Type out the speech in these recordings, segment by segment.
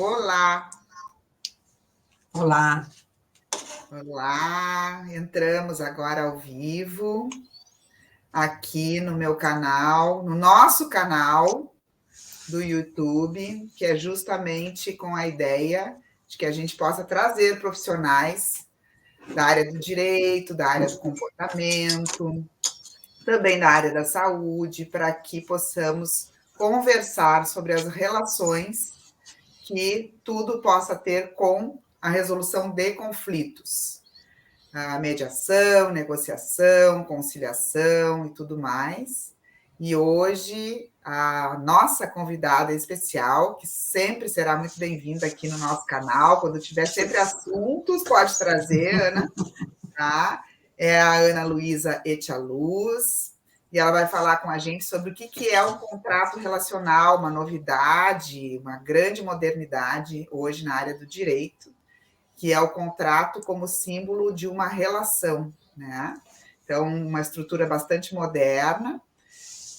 Olá, Olá. olá, entramos agora ao vivo, aqui no meu canal, no nosso canal do YouTube, que é justamente com a ideia de que a gente possa trazer profissionais da área do direito, da área do comportamento, também da área da saúde, para que possamos conversar sobre as relações que tudo possa ter com a resolução de conflitos. A mediação, negociação, conciliação e tudo mais. E hoje a nossa convidada especial, que sempre será muito bem-vinda aqui no nosso canal, quando tiver sempre assuntos, pode trazer, Ana, tá? É a Ana Luísa Etialuz, e ela vai falar com a gente sobre o que é um contrato relacional, uma novidade, uma grande modernidade hoje na área do direito, que é o contrato como símbolo de uma relação, né? Então, uma estrutura bastante moderna.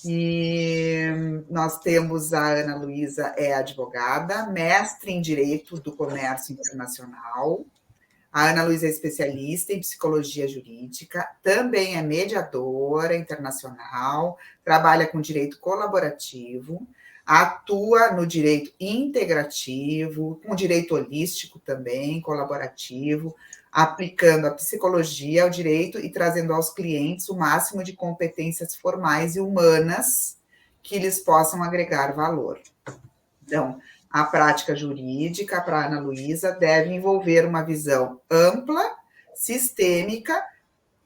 E nós temos a Ana Luísa, é advogada, mestre em Direito do Comércio Internacional. A Ana Luísa é especialista em psicologia jurídica, também é mediadora internacional, trabalha com direito colaborativo, atua no direito integrativo, com direito holístico também, colaborativo, aplicando a psicologia ao direito e trazendo aos clientes o máximo de competências formais e humanas que lhes possam agregar valor. Então, a prática jurídica para a Ana Luísa deve envolver uma visão ampla, sistêmica,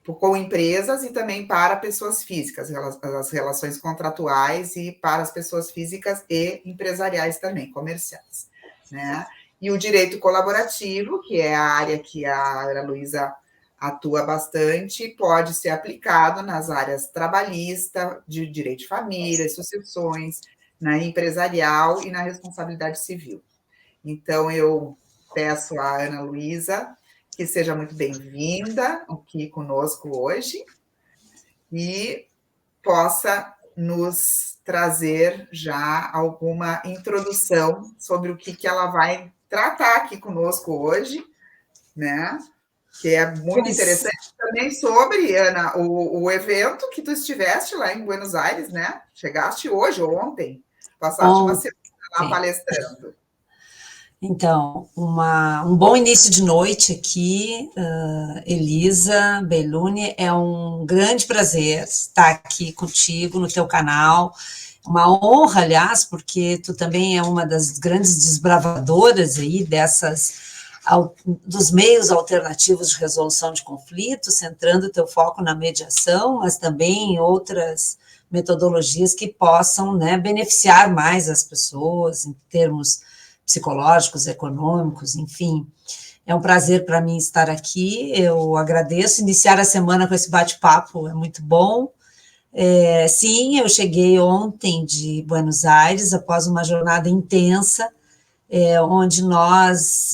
com empresas e também para pessoas físicas, as relações contratuais e para as pessoas físicas e empresariais também, comerciais, né? E o direito colaborativo, que é a área que a Ana Luísa atua bastante, pode ser aplicado nas áreas trabalhista, de direito de família, sucessões, na empresarial e na responsabilidade civil. Então, eu peço à Ana Luísa que seja muito bem-vinda aqui conosco hoje e possa nos trazer já alguma introdução sobre o que ela vai tratar aqui conosco hoje, né? Que é muito interessante também sobre, Ana, o evento que tu estiveste lá em Buenos Aires, né? Chegaste hoje ou ontem, passaste uma semana lá palestrando. Então, um bom início de noite aqui, Elisa Belluni, é um grande prazer estar aqui contigo no teu canal, uma honra, aliás, porque tu também é uma das grandes desbravadoras aí dos meios alternativos de resolução de conflitos, centrando o teu foco na mediação, mas também em outras metodologias que possam, né, beneficiar mais as pessoas em termos psicológicos, econômicos, enfim. É um prazer para mim estar aqui, eu agradeço. Iniciar a semana com esse bate-papo é muito bom. Sim, eu cheguei ontem de Buenos Aires, após uma jornada intensa, onde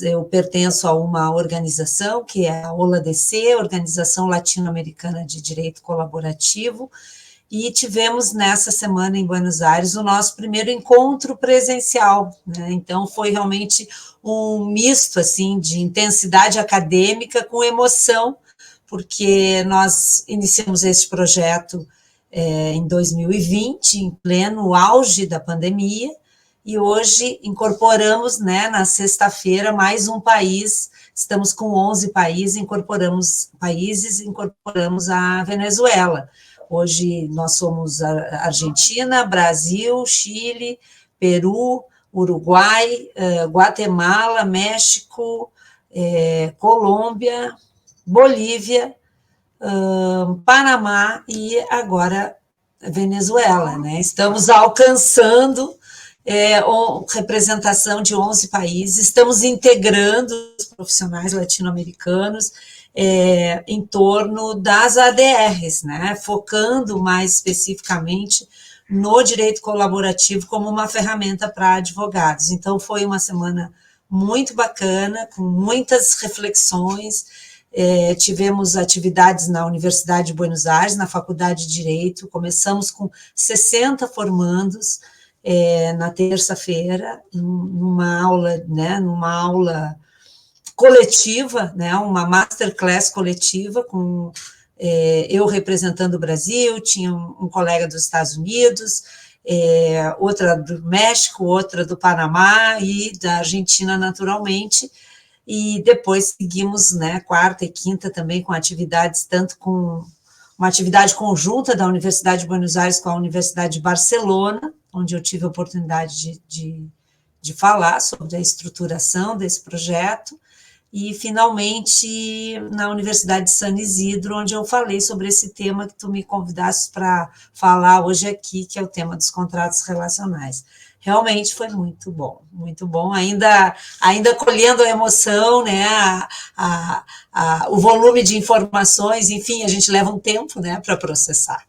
eu pertenço a uma organização, que é a OLADC, Organização Latino-Americana de Direito Colaborativo, e tivemos nessa semana em Buenos Aires o nosso primeiro encontro presencial, né? Então foi realmente um misto assim de intensidade acadêmica com emoção, porque nós iniciamos esse projeto em 2020, em pleno auge da pandemia, e hoje incorporamos, né, na sexta-feira, mais um país. Estamos com 11 países, incorporamos a Venezuela. Hoje nós somos a Argentina, Brasil, Chile, Peru, Uruguai, Guatemala, México, Colômbia, Bolívia, Panamá e agora Venezuela, né? Estamos alcançando representação de 11 países, estamos integrando os profissionais latino-americanos em torno das ADRs, né? Focando mais especificamente no direito colaborativo como uma ferramenta para advogados. Então, foi uma semana muito bacana, com muitas reflexões. Tivemos atividades na Universidade de Buenos Aires, na Faculdade de Direito, começamos com 60 formandos, na terça-feira, numa aula coletiva, né, uma masterclass coletiva, com eu representando o Brasil, tinha um colega dos Estados Unidos, outra do México, outra do Panamá e da Argentina, naturalmente, e depois seguimos, né, quarta e quinta também com atividades, tanto com uma atividade conjunta da Universidade de Buenos Aires com a Universidade de Barcelona, onde eu tive a oportunidade de falar sobre a estruturação desse projeto, e, finalmente, na Universidade de San Isidro, onde eu falei sobre esse tema que tu me convidaste para falar hoje aqui, que é o tema dos contratos relacionais. Realmente foi muito bom, ainda colhendo a emoção, né, o volume de informações, enfim, a gente leva um tempo, né, para processar.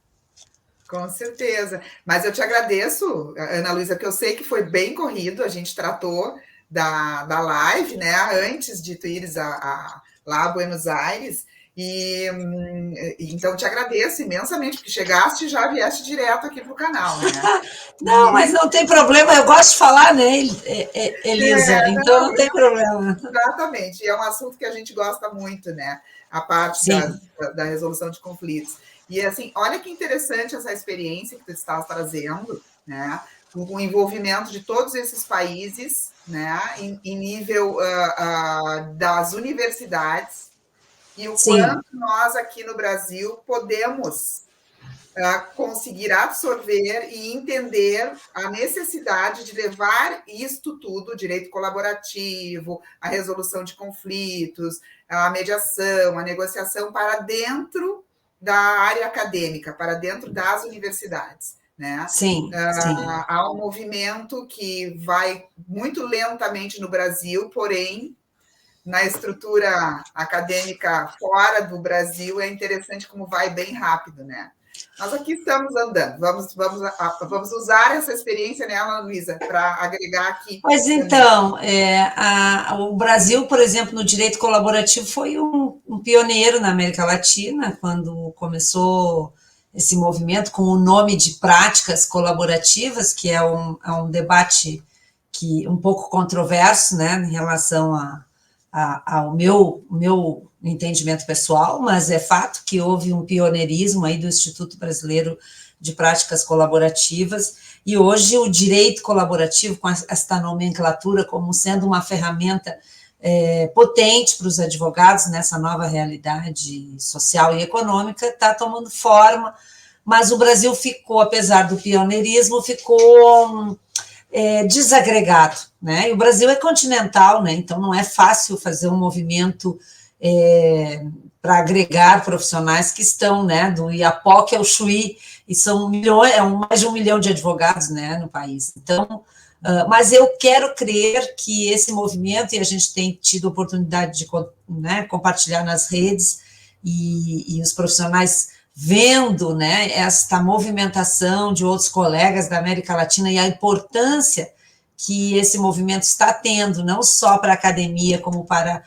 Com certeza, mas eu te agradeço, Ana Luísa, porque eu sei que foi bem corrido, a gente tratou da live, né, antes de tu ires lá a Buenos Aires, então te agradeço imensamente, porque chegaste e já vieste direto aqui para o canal, né? Não, mas não tem problema, eu gosto de falar, né, Elisa, então não tem problema. Exatamente, e é um assunto que a gente gosta muito, né, a parte da resolução de conflitos. E, assim, olha que interessante essa experiência que tu estás trazendo, né, o envolvimento de todos esses países, né, em nível das universidades, e o quanto nós aqui no Brasil podemos conseguir absorver e entender a necessidade de levar isto tudo, direito colaborativo, a resolução de conflitos, a mediação, a negociação, para dentro da área acadêmica, para dentro das universidades. Né? Sim. Há um movimento que vai muito lentamente no Brasil, porém, na estrutura acadêmica fora do Brasil, é interessante como vai bem rápido, né? Nós aqui estamos andando, vamos usar essa experiência, né, Ana Luísa, para agregar aqui. Pois então, o Brasil, por exemplo, no direito colaborativo foi um pioneiro na América Latina, quando começou esse movimento com o nome de práticas colaborativas, que é um debate um pouco controverso, né, em relação ao meu entendimento pessoal, mas é fato que houve um pioneirismo aí do Instituto Brasileiro de Práticas Colaborativas, e hoje o direito colaborativo, com esta nomenclatura como sendo uma ferramenta potente para os advogados nessa nova realidade social e econômica, está tomando forma, mas o Brasil ficou, apesar do pioneirismo, ficou desagregado, né? E o Brasil é continental, né? Então não é fácil fazer um movimento para agregar profissionais que estão, né, do Iapoque ao Chuí, e são milhões, mais de 1 milhão de advogados, né, no país. Então, mas eu quero crer que esse movimento, e a gente tem tido oportunidade de, né, compartilhar nas redes, e os profissionais vendo, né, esta movimentação de outros colegas da América Latina e a importância que esse movimento está tendo, não só para a academia, como para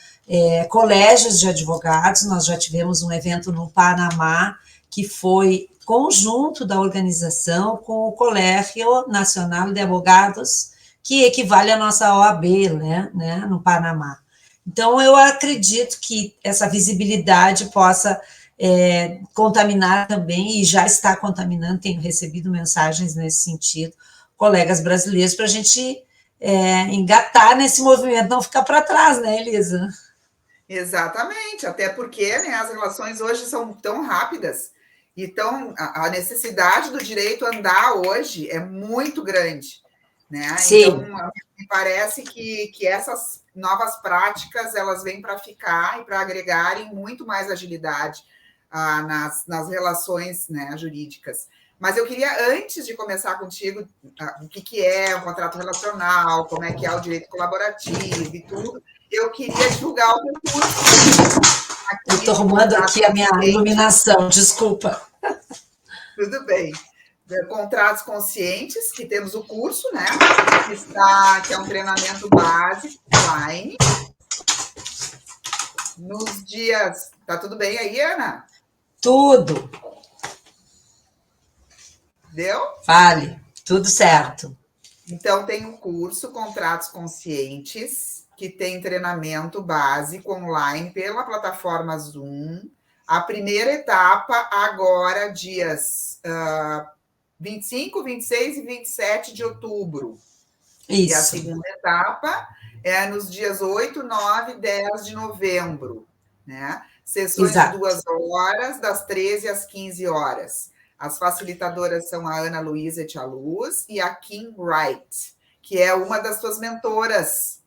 colégios de advogados. Nós já tivemos um evento no Panamá, que foi conjunto da organização com o Colégio Nacional de Advogados, que equivale à nossa OAB, né, no Panamá. Então, eu acredito que essa visibilidade possa contaminar também, e já está contaminando, tenho recebido mensagens nesse sentido, colegas brasileiros, para a gente engatar nesse movimento, não ficar para trás, né, Elisa? Exatamente, até porque, né, as relações hoje são tão rápidas, então a necessidade do direito andar hoje é muito grande, né? Sim. Então, me parece que essas novas práticas, elas vêm para ficar e para agregarem muito mais agilidade nas relações, né, jurídicas. Mas eu queria, antes de começar contigo, o que é um contrato relacional, como é que é o direito colaborativo e tudo, eu queria divulgar o meu curso. Eu estou arrumando aqui a minha iluminação, desculpa. Tudo bem. Contratos conscientes, que temos o curso, né? Que é um treinamento básico, online. Nos dias... Tá tudo bem aí, Ana? Tudo. Deu? Fale, tudo certo. Então, tem o curso Contratos Conscientes, que tem treinamento básico online pela plataforma Zoom. A primeira etapa agora, dias 25, 26 e 27 de outubro. Isso. E a segunda etapa é nos dias 8, 9 e 10 de novembro, né? Sessões Exato. de 2 horas, das 13 às 15 horas. As facilitadoras são a Ana Luísa Tia Luz e a Kim Wright, que é uma das suas mentoras.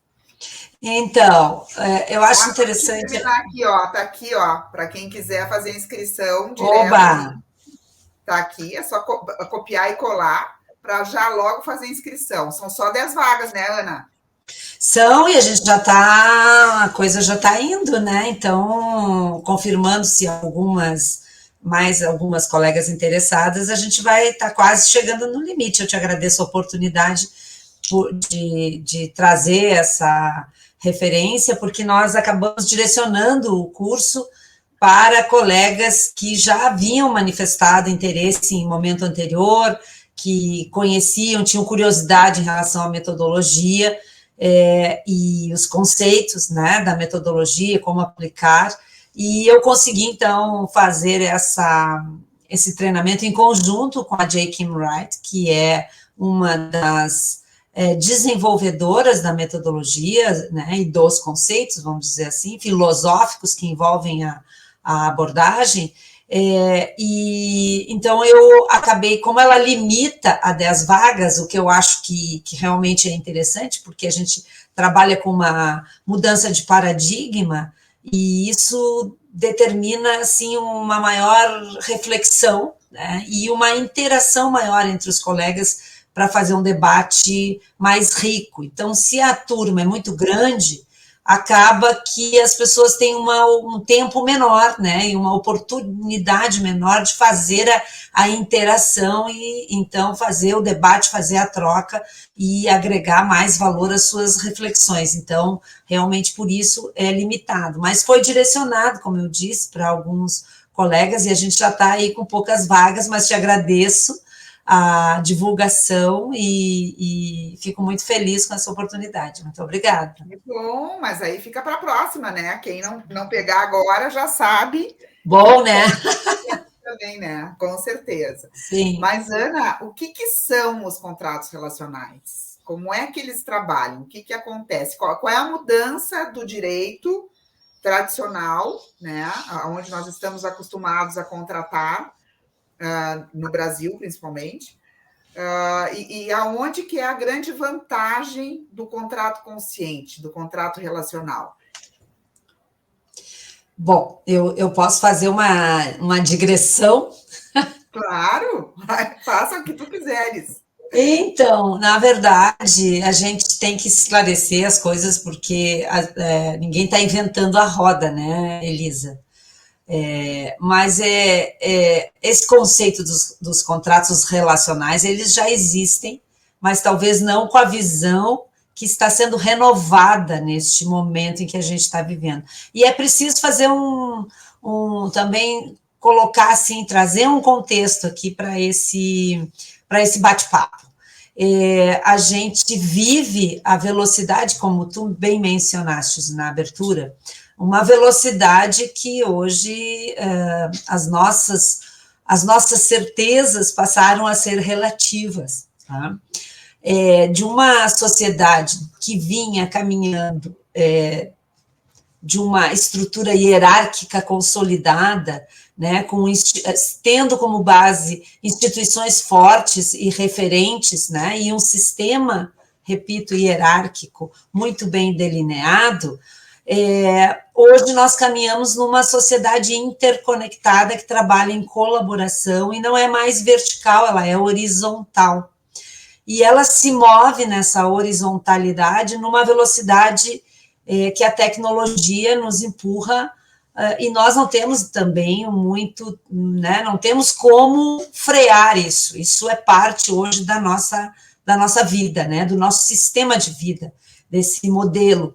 Então, eu acho interessante... Terminar aqui, ó, tá aqui, ó, para quem quiser fazer inscrição direto. Oba! Tá aqui, é só copiar e colar para já logo fazer inscrição. São só 10 vagas, né, Ana? São, e a gente já está, a coisa já está indo, né? Então, confirmando-se mais algumas colegas interessadas, a gente vai estar quase chegando no limite. Eu te agradeço a oportunidade de trazer essa referência, porque nós acabamos direcionando o curso para colegas que já haviam manifestado interesse em momento anterior, que conheciam, tinham curiosidade em relação à metodologia, e os conceitos, né, da metodologia, como aplicar, e eu consegui, então, fazer esse treinamento em conjunto com a J. Kim Wright, que é uma das desenvolvedoras da metodologia, né, e dos conceitos, vamos dizer assim, filosóficos que envolvem a abordagem, e então eu acabei, como ela limita a 10 vagas, o que eu acho que realmente é interessante, porque a gente trabalha com uma mudança de paradigma, e isso determina, assim, uma maior reflexão, né, e uma interação maior entre os colegas para fazer um debate mais rico. Então, se a turma é muito grande, acaba que as pessoas têm um tempo menor, né, e uma oportunidade menor de fazer a interação e, então, fazer o debate, fazer a troca e agregar mais valor às suas reflexões. Então, realmente, por isso é limitado. Mas foi direcionado, como eu disse, para alguns colegas, e a gente já está aí com poucas vagas, mas te agradeço a divulgação e fico muito feliz com essa oportunidade. Muito obrigada. Muito bom, mas aí fica para a próxima, né? Quem não pegar agora já sabe. Bom, né? Também, né? Com certeza. Sim. Mas, Ana, o que são os contratos relacionais? Como é que eles trabalham? O que acontece? Qual é a mudança do direito tradicional, né? Onde nós estamos acostumados a contratar, no Brasil, principalmente, e aonde que é a grande vantagem do contrato consciente, do contrato relacional? Bom, eu posso fazer uma digressão? Claro, faça o que tu quiseres. Então, na verdade, a gente tem que esclarecer as coisas, porque ninguém está inventando a roda, né, Elisa? Mas esse conceito dos contratos relacionais, eles já existem, mas talvez não com a visão que está sendo renovada neste momento em que a gente está vivendo. E é preciso fazer também colocar assim, trazer um contexto aqui para esse bate-papo. A gente vive a velocidade, como tu bem mencionaste na abertura, uma velocidade que hoje as nossas certezas passaram a ser relativas, tá? De uma sociedade que vinha caminhando de uma estrutura hierárquica consolidada, né, tendo como base instituições fortes e referentes, né, e um sistema, repito, hierárquico muito bem delineado, hoje nós caminhamos numa sociedade interconectada que trabalha em colaboração e não é mais vertical, ela é horizontal. E ela se move nessa horizontalidade numa velocidade que a tecnologia nos empurra, e nós não temos também muito, né, não temos como frear isso. Isso é parte hoje da nossa vida, né, do nosso sistema de vida, desse modelo.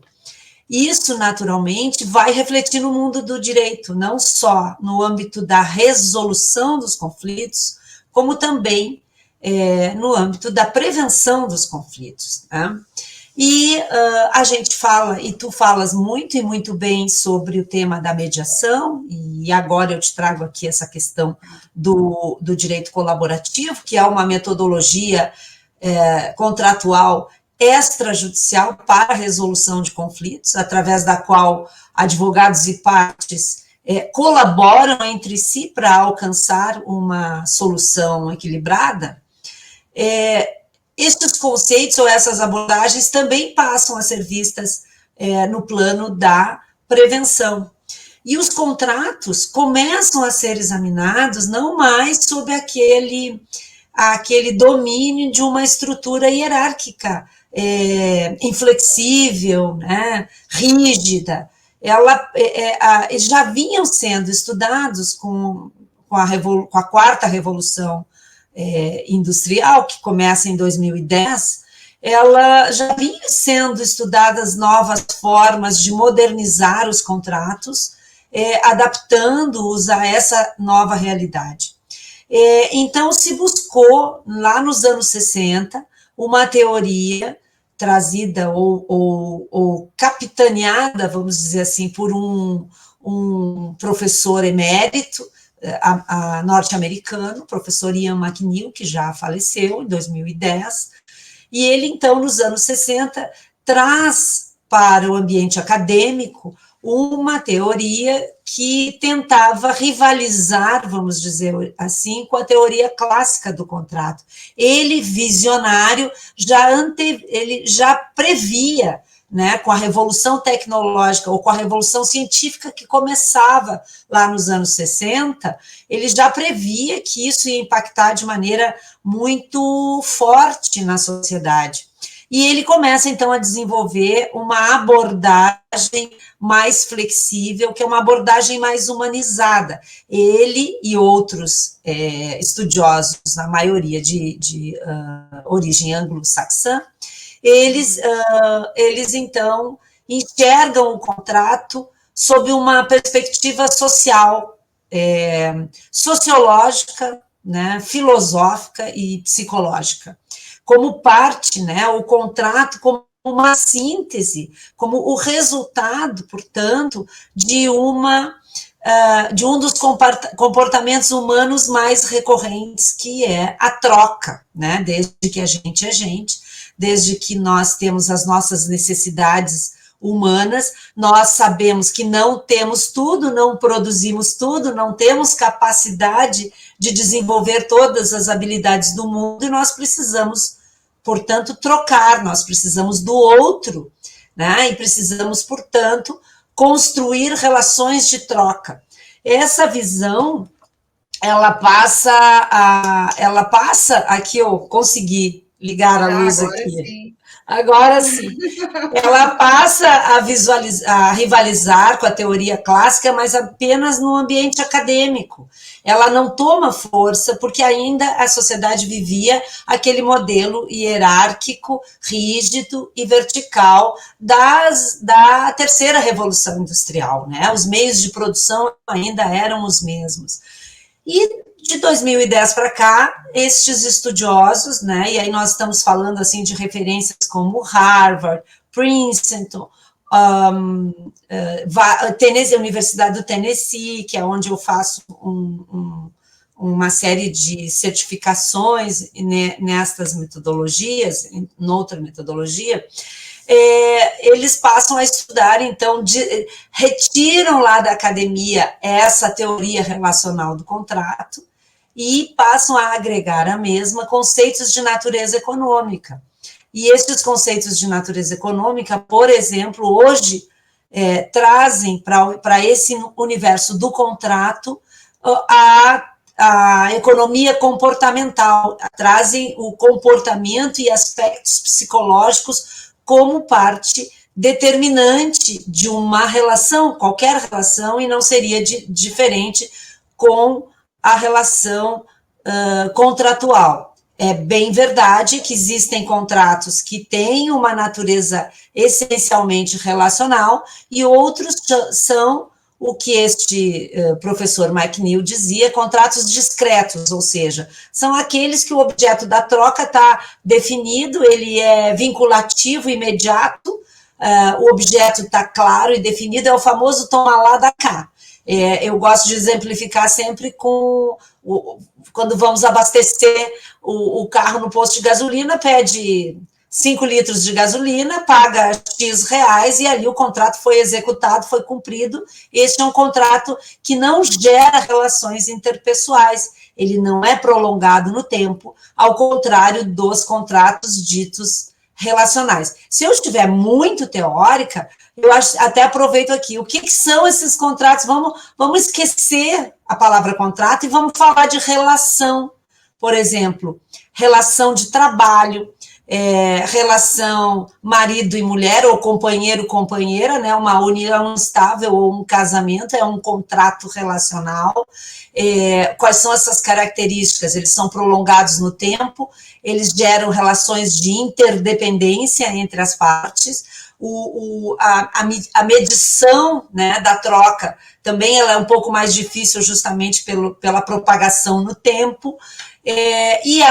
Isso, naturalmente, vai refletir no mundo do direito, não só no âmbito da resolução dos conflitos, como também no âmbito da prevenção dos conflitos, né? E a gente fala, e tu falas muito e muito bem sobre o tema da mediação, e agora eu te trago aqui essa questão do direito colaborativo, que é uma metodologia contratual extrajudicial para a resolução de conflitos, através da qual advogados e partes colaboram entre si para alcançar uma solução equilibrada. Estes conceitos ou essas abordagens também passam a ser vistas no plano da prevenção. E os contratos começam a ser examinados não mais sob aquele domínio de uma estrutura hierárquica inflexível, né, rígida. Já vinham sendo estudados com a quarta revolução industrial, que começa em 2010, ela já vinha sendo estudadas novas formas de modernizar os contratos, adaptando-os a essa nova realidade. Então, se buscou, lá nos anos 60, uma teoria trazida ou capitaneada, vamos dizer assim, por um professor emérito, norte-americano, professor Ian McNeill, que já faleceu em 2010, e ele, então, nos anos 60, traz para o ambiente acadêmico uma teoria que tentava rivalizar, vamos dizer assim, com a teoria clássica do contrato. Ele, visionário, ele já previa, né, com a revolução tecnológica ou com a revolução científica que começava lá nos anos 60, ele já previa que isso ia impactar de maneira muito forte na sociedade. E ele começa, então, a desenvolver uma abordagem mais flexível, que é uma abordagem mais humanizada. Ele e outros estudiosos, a maioria de origem anglo-saxã, eles, então, enxergam o contrato sob uma perspectiva social, sociológica, né, filosófica e psicológica, como parte, né, o contrato como uma síntese, como o resultado, portanto, de um dos comportamentos humanos mais recorrentes, que é a troca, né, desde que a gente é gente, desde que nós temos as nossas necessidades humanas, nós sabemos que não temos tudo, não produzimos tudo, não temos capacidade de desenvolver todas as habilidades do mundo, e nós precisamos, portanto, trocar, nós precisamos do outro, né? E precisamos, portanto, construir relações de troca. Essa visão, ela passa, aqui eu consegui ligar a luz aqui. Sim. Agora sim. Ela passa a rivalizar com a teoria clássica, mas apenas no ambiente acadêmico. Ela não toma força, porque ainda a sociedade vivia aquele modelo hierárquico, rígido e vertical da terceira revolução industrial, né? Os meios de produção ainda eram os mesmos. E de 2010 para cá, estes estudiosos, né, e aí nós estamos falando assim de referências como Harvard, Princeton, Tennessee, Universidade do Tennessee, que é onde eu faço uma série de certificações nestas metodologias, noutra metodologia, eles passam a estudar, então, retiram lá da academia essa teoria relacional do contrato e passam a agregar à mesma conceitos de natureza econômica. E esses conceitos de natureza econômica, por exemplo, hoje trazem para esse universo do contrato a economia comportamental, trazem o comportamento e aspectos psicológicos como parte determinante de uma relação, qualquer relação, e não seria diferente com a relação contratual. É bem verdade que existem contratos que têm uma natureza essencialmente relacional e outros são o que este professor Mike Neal dizia, contratos discretos, ou seja, são aqueles que o objeto da troca está definido, ele é vinculativo, imediato, o objeto está claro e definido, é o famoso toma lá da cá. Eu gosto de exemplificar sempre com quando vamos abastecer o carro no posto de gasolina, pede 5 litros de gasolina, paga X reais e ali o contrato foi executado, foi cumprido. Este é um contrato que não gera relações interpessoais, ele não é prolongado no tempo, ao contrário dos contratos ditos relacionais. Se eu estiver muito teórica, eu até aproveito aqui, o que são esses contratos? Vamos esquecer a palavra contrato e vamos falar de relação, por exemplo, relação de trabalho, relação marido e mulher, ou companheiro-companheira, né, uma união estável ou um casamento, é um contrato relacional. Quais são essas características? Eles são prolongados no tempo, eles geram relações de interdependência entre as partes, a medição, né, da troca também ela é um pouco mais difícil justamente pela propagação no tempo, e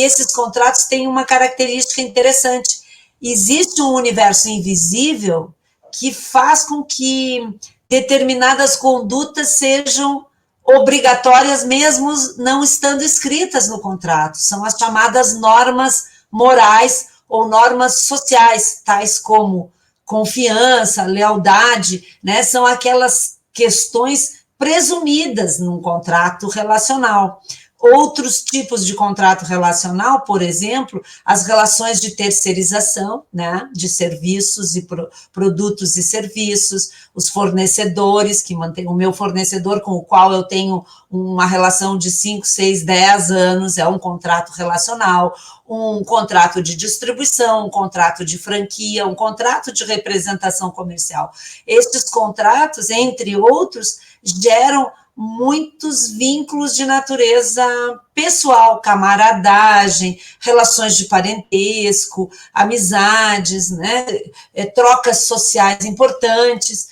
esses contratos têm uma característica interessante. Existe um universo invisível que faz com que determinadas condutas sejam obrigatórias mesmo não estando escritas no contrato. São as chamadas normas morais ou normas sociais, tais como confiança, lealdade, né? São aquelas questões presumidas num contrato relacional. Outros tipos de contrato relacional, por exemplo, as relações de terceirização, né, de serviços e produtos e serviços, os fornecedores, que mantém o meu fornecedor com o qual eu tenho uma relação de 5, 6, 10 anos, é um contrato relacional, um contrato de distribuição, um contrato de franquia, um contrato de representação comercial. Estes contratos, entre outros, geram muitos vínculos de natureza pessoal, camaradagem, relações de parentesco, amizades, né, trocas sociais importantes.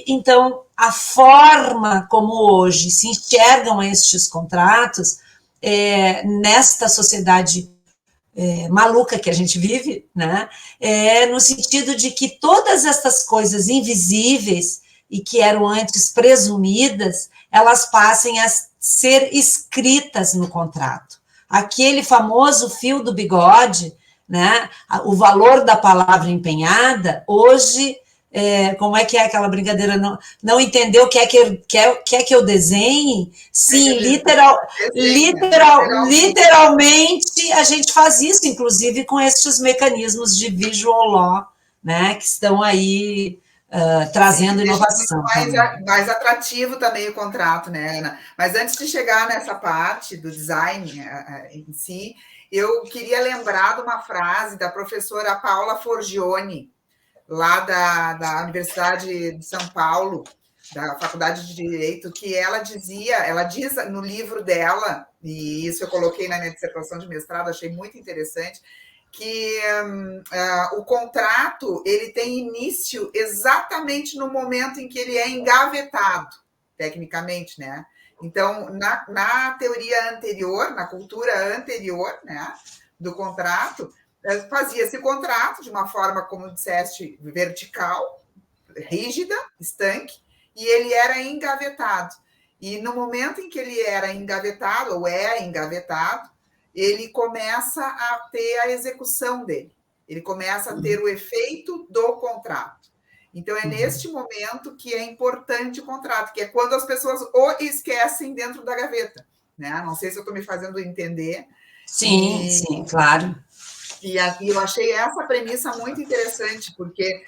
Então, a forma como hoje se enxergam estes contratos, nesta sociedade maluca que a gente vive, né, no sentido de que todas essas coisas invisíveis e que eram antes presumidas, elas passem a ser escritas no contrato. Aquele famoso fio do bigode, né, o valor da palavra empenhada, hoje, como é que é aquela brincadeira? Não entendeu, quer que eu desenhe? Sim, literalmente a gente faz isso, inclusive com estes mecanismos de visual law, né, que estão aí trazendo inovação. Mais atrativo também o contrato, né, Ana? Mas antes de chegar nessa parte do design em si, eu queria lembrar de uma frase da professora Paula Forgione, lá da Universidade de São Paulo, da Faculdade de Direito, que ela diz no livro dela, e isso eu coloquei na minha dissertação de mestrado, achei muito interessante, que o contrato ele tem início exatamente no momento em que ele é engavetado, tecnicamente, né? Então, na teoria anterior, na cultura anterior, né, do contrato, fazia-se contrato de uma forma, como disseste, vertical, rígida, estanque, e ele era engavetado. E no momento em que ele era engavetado, ou é engavetado, ele começa a ter a execução dele. Ele começa a ter o efeito do contrato. Então, é neste momento que é importante o contrato, que é quando as pessoas o esquecem dentro da gaveta, né? Não sei se eu estou me fazendo entender. Sim, claro. E eu achei essa premissa muito interessante, porque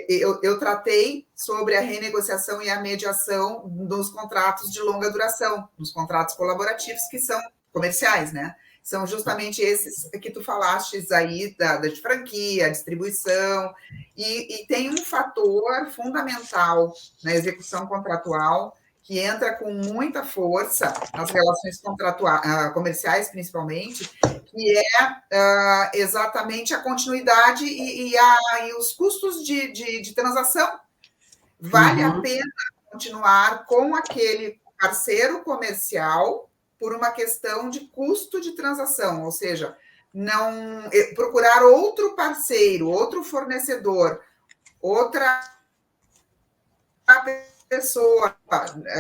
eu tratei sobre a renegociação e a mediação dos contratos de longa duração, dos contratos colaborativos, que são comerciais, né? São justamente esses que tu falaste aí, de franquia, distribuição, e tem um fator fundamental na execução contratual, que entra com muita força nas relações comerciais, principalmente, que é exatamente a continuidade e os custos de transação, vale a pena continuar com aquele parceiro comercial por uma questão de custo de transação, ou seja, não procurar outro parceiro, outro fornecedor, outra pessoa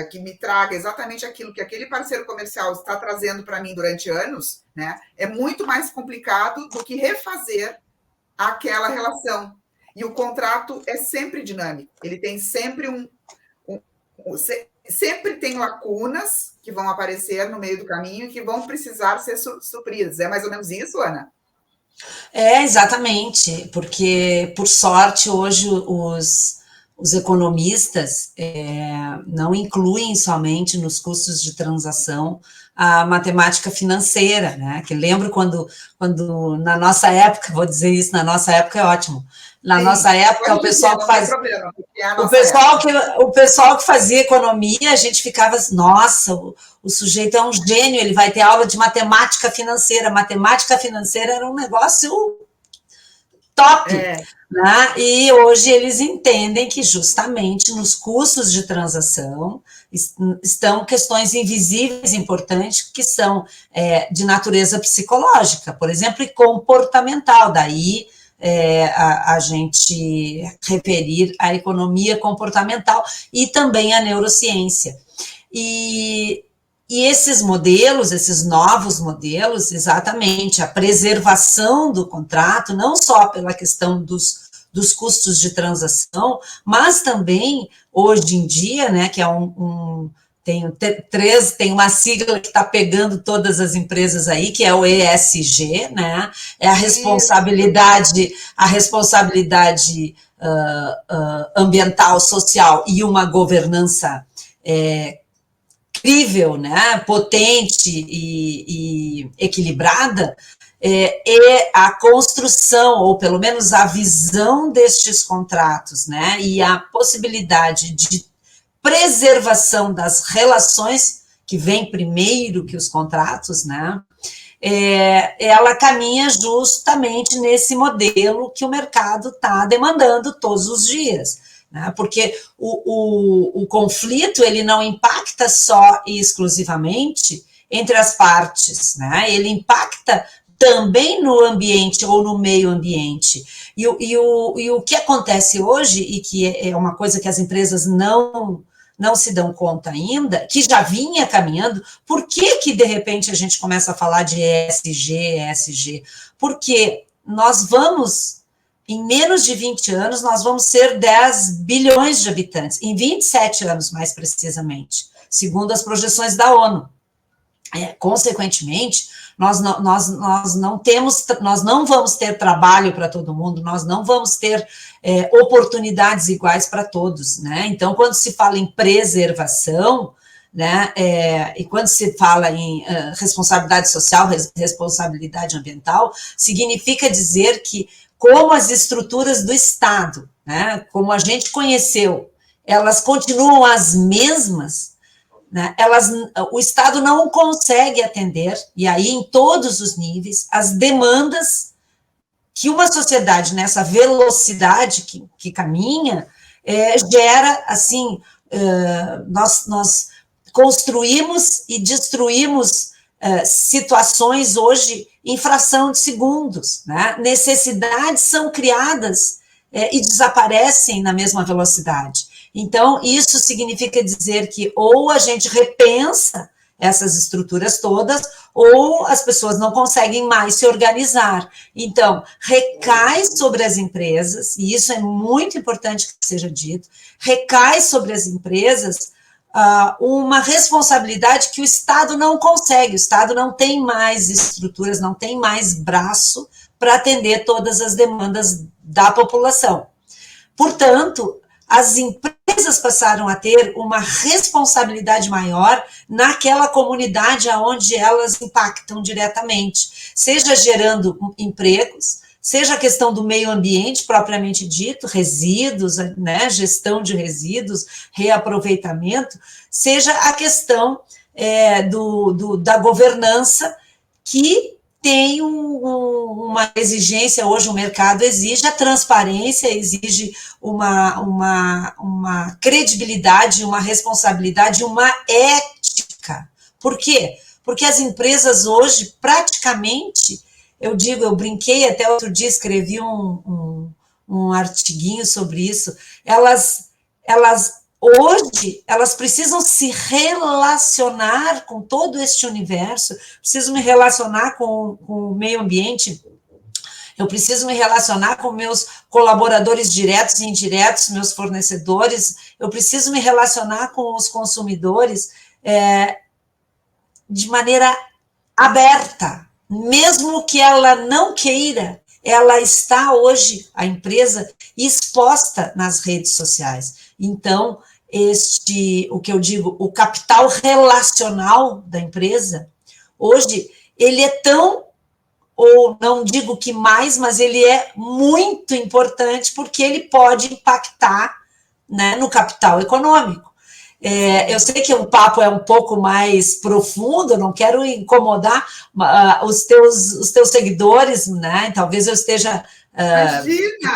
que me traga exatamente aquilo que aquele parceiro comercial está trazendo para mim durante anos, né? É muito mais complicado do que refazer aquela relação. E o contrato é sempre dinâmico, ele tem sempre sempre tem lacunas que vão aparecer no meio do caminho e que vão precisar ser supridas. É mais ou menos isso, Ana? É, exatamente, porque, por sorte, hoje os economistas não incluem somente nos custos de transação a matemática financeira, né? Que lembro quando na nossa época, vou dizer isso, na nossa época é ótimo, na Sim, nossa época, o pessoal que faz... Problema, é o pessoal que fazia economia, a gente ficava, nossa, o sujeito é um gênio, ele vai ter aula de matemática financeira. Matemática financeira era um negócio top, né? E hoje eles entendem que justamente nos custos de transação estão questões invisíveis importantes que são de natureza psicológica, por exemplo, e comportamental. Daí a gente referir a economia comportamental e também a neurociência. E esses modelos, esses novos modelos, exatamente, a preservação do contrato, não só pela questão dos custos de transação, mas também, hoje em dia, né, que é tem uma sigla que está pegando todas as empresas aí, que é o ESG, né? É a responsabilidade ambiental, social e uma governança incrível, né? Potente e equilibrada, é a construção, ou pelo menos a visão destes contratos, né? E a possibilidade de preservação das relações, que vem primeiro que os contratos, né? Ela caminha justamente nesse modelo que o mercado está demandando todos os dias, né? Porque o conflito ele não impacta só e exclusivamente entre as partes, né? Ele impacta também no ambiente ou no meio ambiente. E o que acontece hoje, e que é uma coisa que as empresas não se dão conta ainda, que já vinha caminhando. Por que de repente a gente começa a falar de ESG? Porque nós vamos, em menos de 20 anos, nós vamos ser 10 bilhões de habitantes, em 27 anos mais precisamente, segundo as projeções da ONU. Consequentemente, nós não vamos ter trabalho para todo mundo, nós não vamos ter oportunidades iguais para todos, né? Então, quando se fala em preservação, né, e quando se fala em responsabilidade social, responsabilidade ambiental, significa dizer que, como as estruturas do Estado, né, como a gente conheceu, elas continuam as mesmas, né, o Estado não consegue atender, e aí em todos os níveis, as demandas que uma sociedade nessa velocidade que caminha gera, assim, nós construímos e destruímos situações hoje em fração de segundos, né? Necessidades são criadas e desaparecem na mesma velocidade. Então, isso significa dizer que ou a gente repensa essas estruturas todas, ou as pessoas não conseguem mais se organizar. Então, recai sobre as empresas, e isso é muito importante que seja dito, recai sobre as empresas uma responsabilidade que o Estado não consegue, o Estado não tem mais estruturas, não tem mais braço para atender todas as demandas da população. Portanto, as empresas passaram a ter uma responsabilidade maior naquela comunidade onde elas impactam diretamente, seja gerando empregos, seja a questão do meio ambiente propriamente dito, resíduos, né, gestão de resíduos, reaproveitamento, seja a questão da governança que tem uma exigência, hoje o mercado exige a transparência, exige uma credibilidade, uma responsabilidade, uma ética. Por quê? Porque as empresas hoje, praticamente, eu brinquei até outro dia, escrevi um artiguinho sobre isso, elas hoje, elas precisam se relacionar com todo este universo, precisam me relacionar com o meio ambiente, eu preciso me relacionar com meus colaboradores diretos e indiretos, meus fornecedores, eu preciso me relacionar com os consumidores de maneira aberta, mesmo que ela não queira, ela está hoje, a empresa, exposta nas redes sociais. Então, o que eu digo, o capital relacional da empresa, hoje, ele é tão, ou não digo que mais, mas ele é muito importante, porque ele pode impactar, né, no capital econômico. Eu sei que o papo é um pouco mais profundo, não quero incomodar os teus seguidores, né? Talvez eu esteja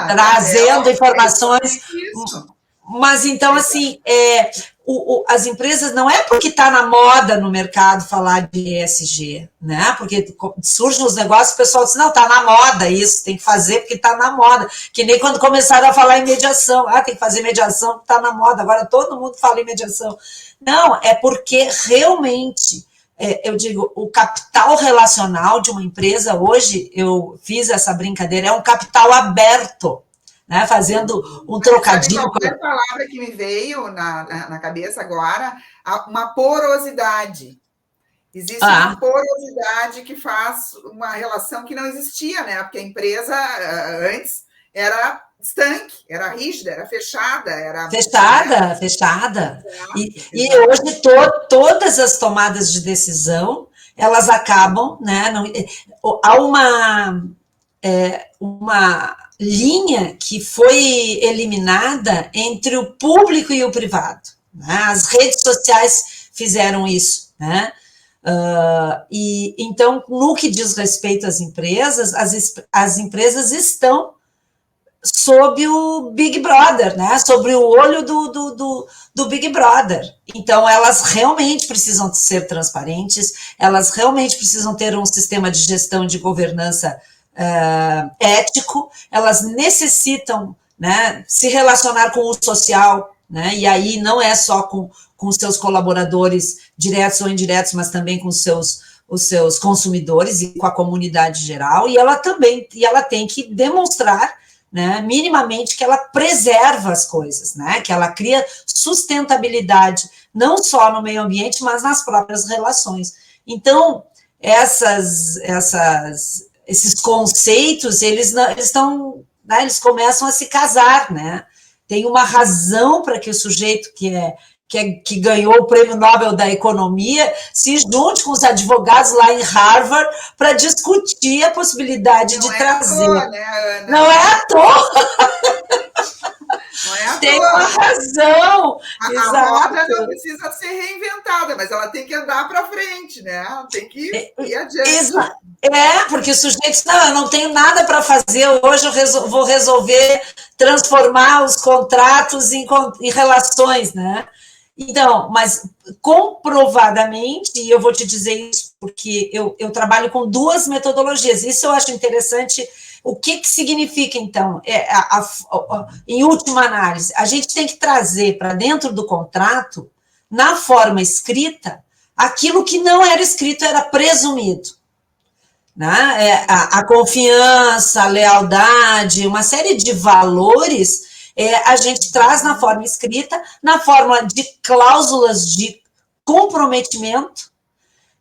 trazendo informações. Mas então, assim, as empresas, não é porque está na moda no mercado falar de ESG, né? Porque surgem os negócios, o pessoal diz, não, está na moda isso, tem que fazer porque está na moda. Que nem quando começaram a falar em mediação, tem que fazer mediação porque está na moda, agora todo mundo fala em mediação. Não, é porque realmente, eu digo, o capital relacional de uma empresa, hoje, eu fiz essa brincadeira, é um capital aberto, né, fazendo um trocadilho. Qual é a palavra que me veio na cabeça agora? Uma porosidade. Existe uma porosidade que faz uma relação que não existia, né? Porque a empresa antes era estanque, era rígida, era fechada. Fechada. E hoje todas as tomadas de decisão, elas acabam, né? Há uma linha que foi eliminada entre o público e o privado, né? As redes sociais fizeram isso, né? E então, no que diz respeito às empresas, as empresas estão sob o Big Brother, né? Sobre o olho do Big Brother. Então, elas realmente precisam ser transparentes, elas realmente precisam ter um sistema de gestão e de governança ético, elas necessitam, né, se relacionar com o social, né, e aí não é só com os seus colaboradores diretos ou indiretos, mas também com os seus consumidores e com a comunidade geral, e ela tem que demonstrar, né, minimamente, que ela preserva as coisas, né, que ela cria sustentabilidade, não só no meio ambiente, mas nas próprias relações. Então, esses conceitos, eles estão, né, eles começam a se casar, né? Tem uma razão para que o sujeito que ganhou o Prêmio Nobel da Economia se junte com os advogados lá em Harvard para discutir a possibilidade de trazer. Toa, né, Ana? Não é à toa. Não é à tem toa. Uma razão. A roda não precisa ser reinventada, mas ela tem que andar para frente, né? Tem que ir adiante. Porque o sujeito, eu não tenho nada para fazer, hoje eu vou resolver transformar os contratos em relações, né? Então, mas comprovadamente, e eu vou te dizer isso porque eu trabalho com duas metodologias, isso eu acho interessante. O que significa, então, em última análise, a gente tem que trazer para dentro do contrato, na forma escrita, aquilo que não era escrito, era presumido. Né? A confiança, a lealdade, uma série de valores, a gente traz na forma escrita, na forma de cláusulas de comprometimento,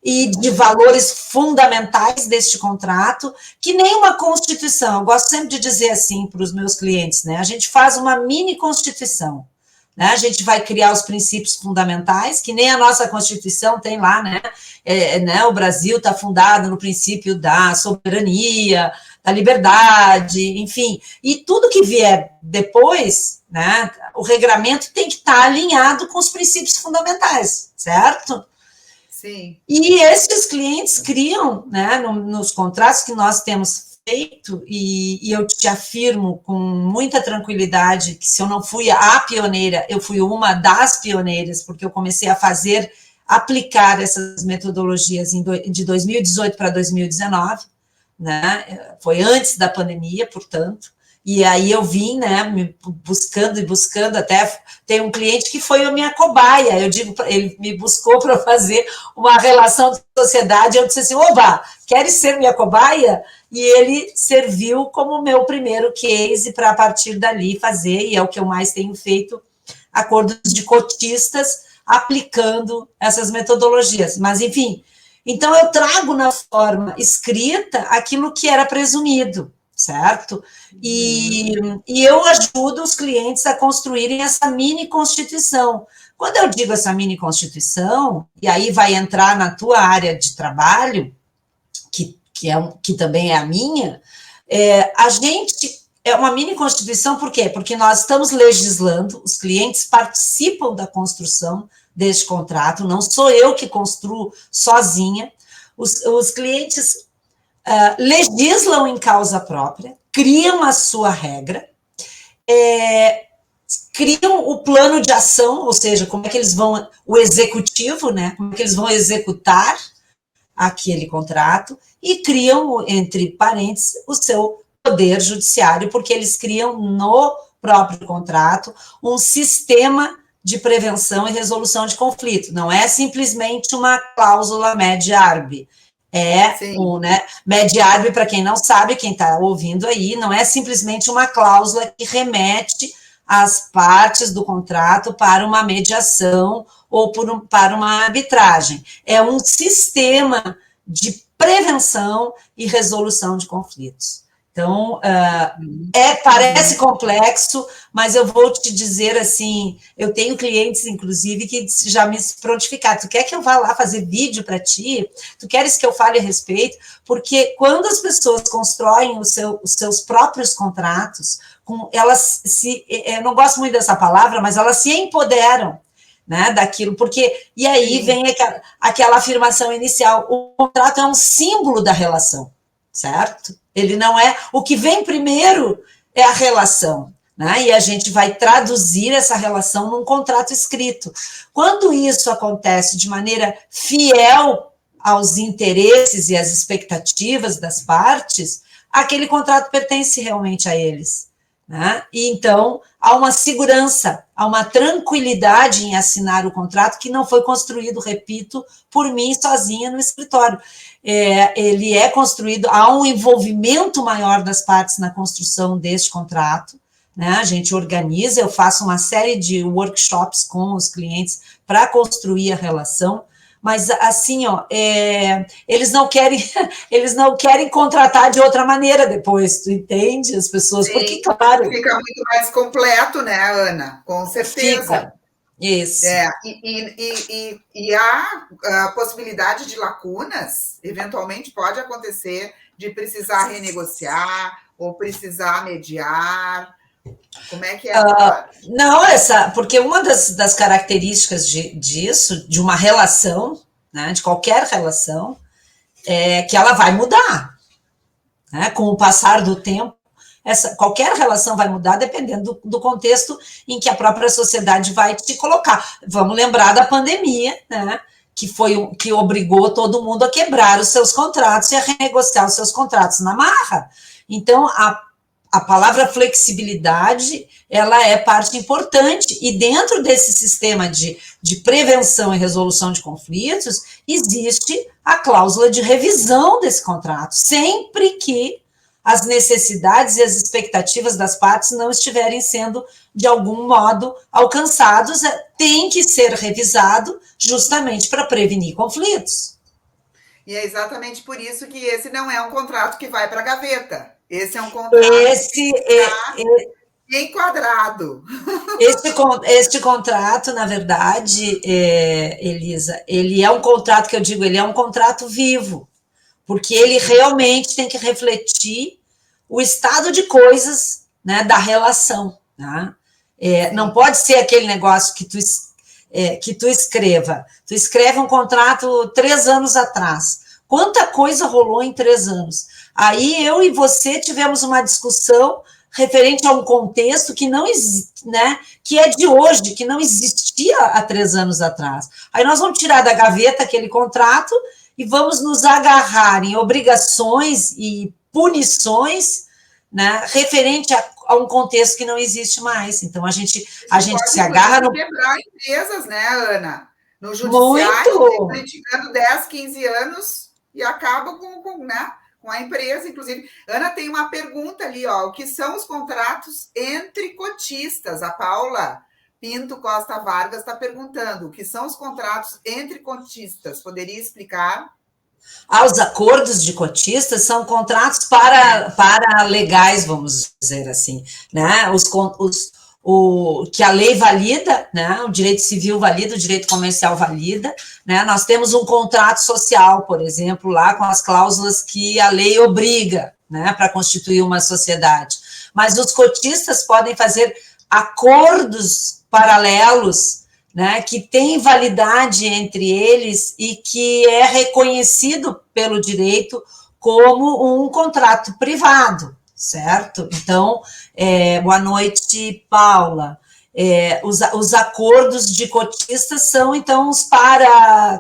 e de valores fundamentais deste contrato, que nem uma Constituição. Eu gosto sempre de dizer assim para os meus clientes, né? A gente faz uma mini Constituição, né? A gente vai criar os princípios fundamentais, que nem a nossa Constituição tem lá, né? O Brasil está fundado no princípio da soberania, da liberdade, enfim, e tudo que vier depois, né? O regramento tem que estar alinhado com os princípios fundamentais, certo? Sim. E esses clientes criam, né, nos contratos que nós temos feito, e eu te afirmo com muita tranquilidade que se eu não fui a pioneira, eu fui uma das pioneiras, porque eu comecei a aplicar essas metodologias de 2018 para 2019, né, foi antes da pandemia, portanto, e aí eu vim, né, me buscando e buscando, até tem um cliente que foi a minha cobaia, eu digo, ele me buscou para fazer uma relação de sociedade, eu disse assim, oba, queres ser minha cobaia? E ele serviu como meu primeiro case para, a partir dali, fazer, e é o que eu mais tenho feito, acordos de cotistas, aplicando essas metodologias. Mas, enfim, então eu trago na forma escrita aquilo que era presumido, certo? E eu ajudo os clientes a construírem essa mini constituição. Quando eu digo essa mini constituição, e aí vai entrar na tua área de trabalho, que também é a minha, a gente é uma mini constituição, por quê? Porque nós estamos legislando, os clientes participam da construção deste contrato, não sou eu que construo sozinha, os clientes legislam em causa própria, criam a sua regra, criam o plano de ação, ou seja, como é que eles vão, o executivo, né, como é que eles vão executar aquele contrato, e criam, entre parênteses, o seu poder judiciário, porque eles criam no próprio contrato um sistema de prevenção e resolução de conflito. Não é simplesmente uma cláusula mediarb. Mediarb, para quem não sabe, quem está ouvindo aí, não é simplesmente uma cláusula que remete as partes do contrato para uma mediação ou para uma arbitragem. É um sistema de prevenção e resolução de conflitos. Então, parece complexo, mas eu vou te dizer assim, eu tenho clientes, inclusive, que já me prontificaram, tu quer que eu vá lá fazer vídeo para ti? Tu queres que eu fale a respeito? Porque quando as pessoas constroem os seus próprios contratos, elas eu não gosto muito dessa palavra, mas elas se empoderam, né, daquilo, porque, e aí vem aquela afirmação inicial, o contrato é um símbolo da relação, certo? Ele não é, o que vem primeiro é a relação, né, e a gente vai traduzir essa relação num contrato escrito. Quando isso acontece de maneira fiel aos interesses e às expectativas das partes, aquele contrato pertence realmente a eles, né? E então há uma segurança, há uma tranquilidade em assinar o contrato que não foi construído, repito, por mim sozinha no escritório. Ele é construído, há um envolvimento maior das partes na construção deste contrato, né? A gente organiza, eu faço uma série de workshops com os clientes para construir a relação. Mas assim, eles não querem contratar de outra maneira depois, tu entende? As pessoas, sim, porque, claro... Fica muito mais completo, né, Ana? Com certeza. Fica, isso. E há a possibilidade de lacunas, eventualmente pode acontecer de precisar renegociar ou precisar mediar. Como é que é? Não, porque uma das características disso, de uma relação, né, de qualquer relação, é que ela vai mudar, né, com o passar do tempo. Qualquer relação vai mudar dependendo do contexto em que a própria sociedade vai te colocar. Vamos lembrar da pandemia, né, que obrigou todo mundo a quebrar os seus contratos e a renegociar os seus contratos na marra. Então, a palavra flexibilidade, ela é parte importante, e dentro desse sistema de prevenção e resolução de conflitos, existe a cláusula de revisão desse contrato, sempre que as necessidades e as expectativas das partes não estiverem sendo, de algum modo, alcançados, tem que ser revisado justamente para prevenir conflitos. E é exatamente por isso que esse não é um contrato que vai para a gaveta. Esse é um contrato enquadrado. Este contrato, na verdade, Elisa, ele é um contrato que eu digo, ele é um contrato vivo, porque ele realmente tem que refletir o estado de coisas, né, da relação. Né? Não pode ser aquele negócio que tu escreve um contrato 3 anos atrás. Quanta coisa rolou em 3 anos? Aí eu e você tivemos uma discussão referente a um contexto que não existe, né? Que é de hoje, que não existia há 3 anos atrás. Aí nós vamos tirar da gaveta aquele contrato e vamos nos agarrar em obrigações e punições, né, referente a um contexto que não existe mais. Então, a gente se agarra no... quebrar empresas, né, Ana? No judiciário, litigando 10, 15 anos e acaba né, com a empresa, inclusive. Ana, tem uma pergunta ali, ó, o que são os contratos entre cotistas? A Paula Pinto Costa Vargas está perguntando, o que são os contratos entre cotistas? Poderia explicar? Os acordos de cotistas são contratos para legais, vamos dizer assim, né? Que a lei valida, né? O direito civil valida, o direito comercial valida, né? Nós temos um contrato social, por exemplo, lá com as cláusulas que a lei obriga, né? Para constituir uma sociedade. Mas os cotistas podem fazer acordos paralelos, né, que tem validade entre eles e que é reconhecido pelo direito como um contrato privado, certo? Então, boa noite, Paula. Os acordos de cotistas são, então, os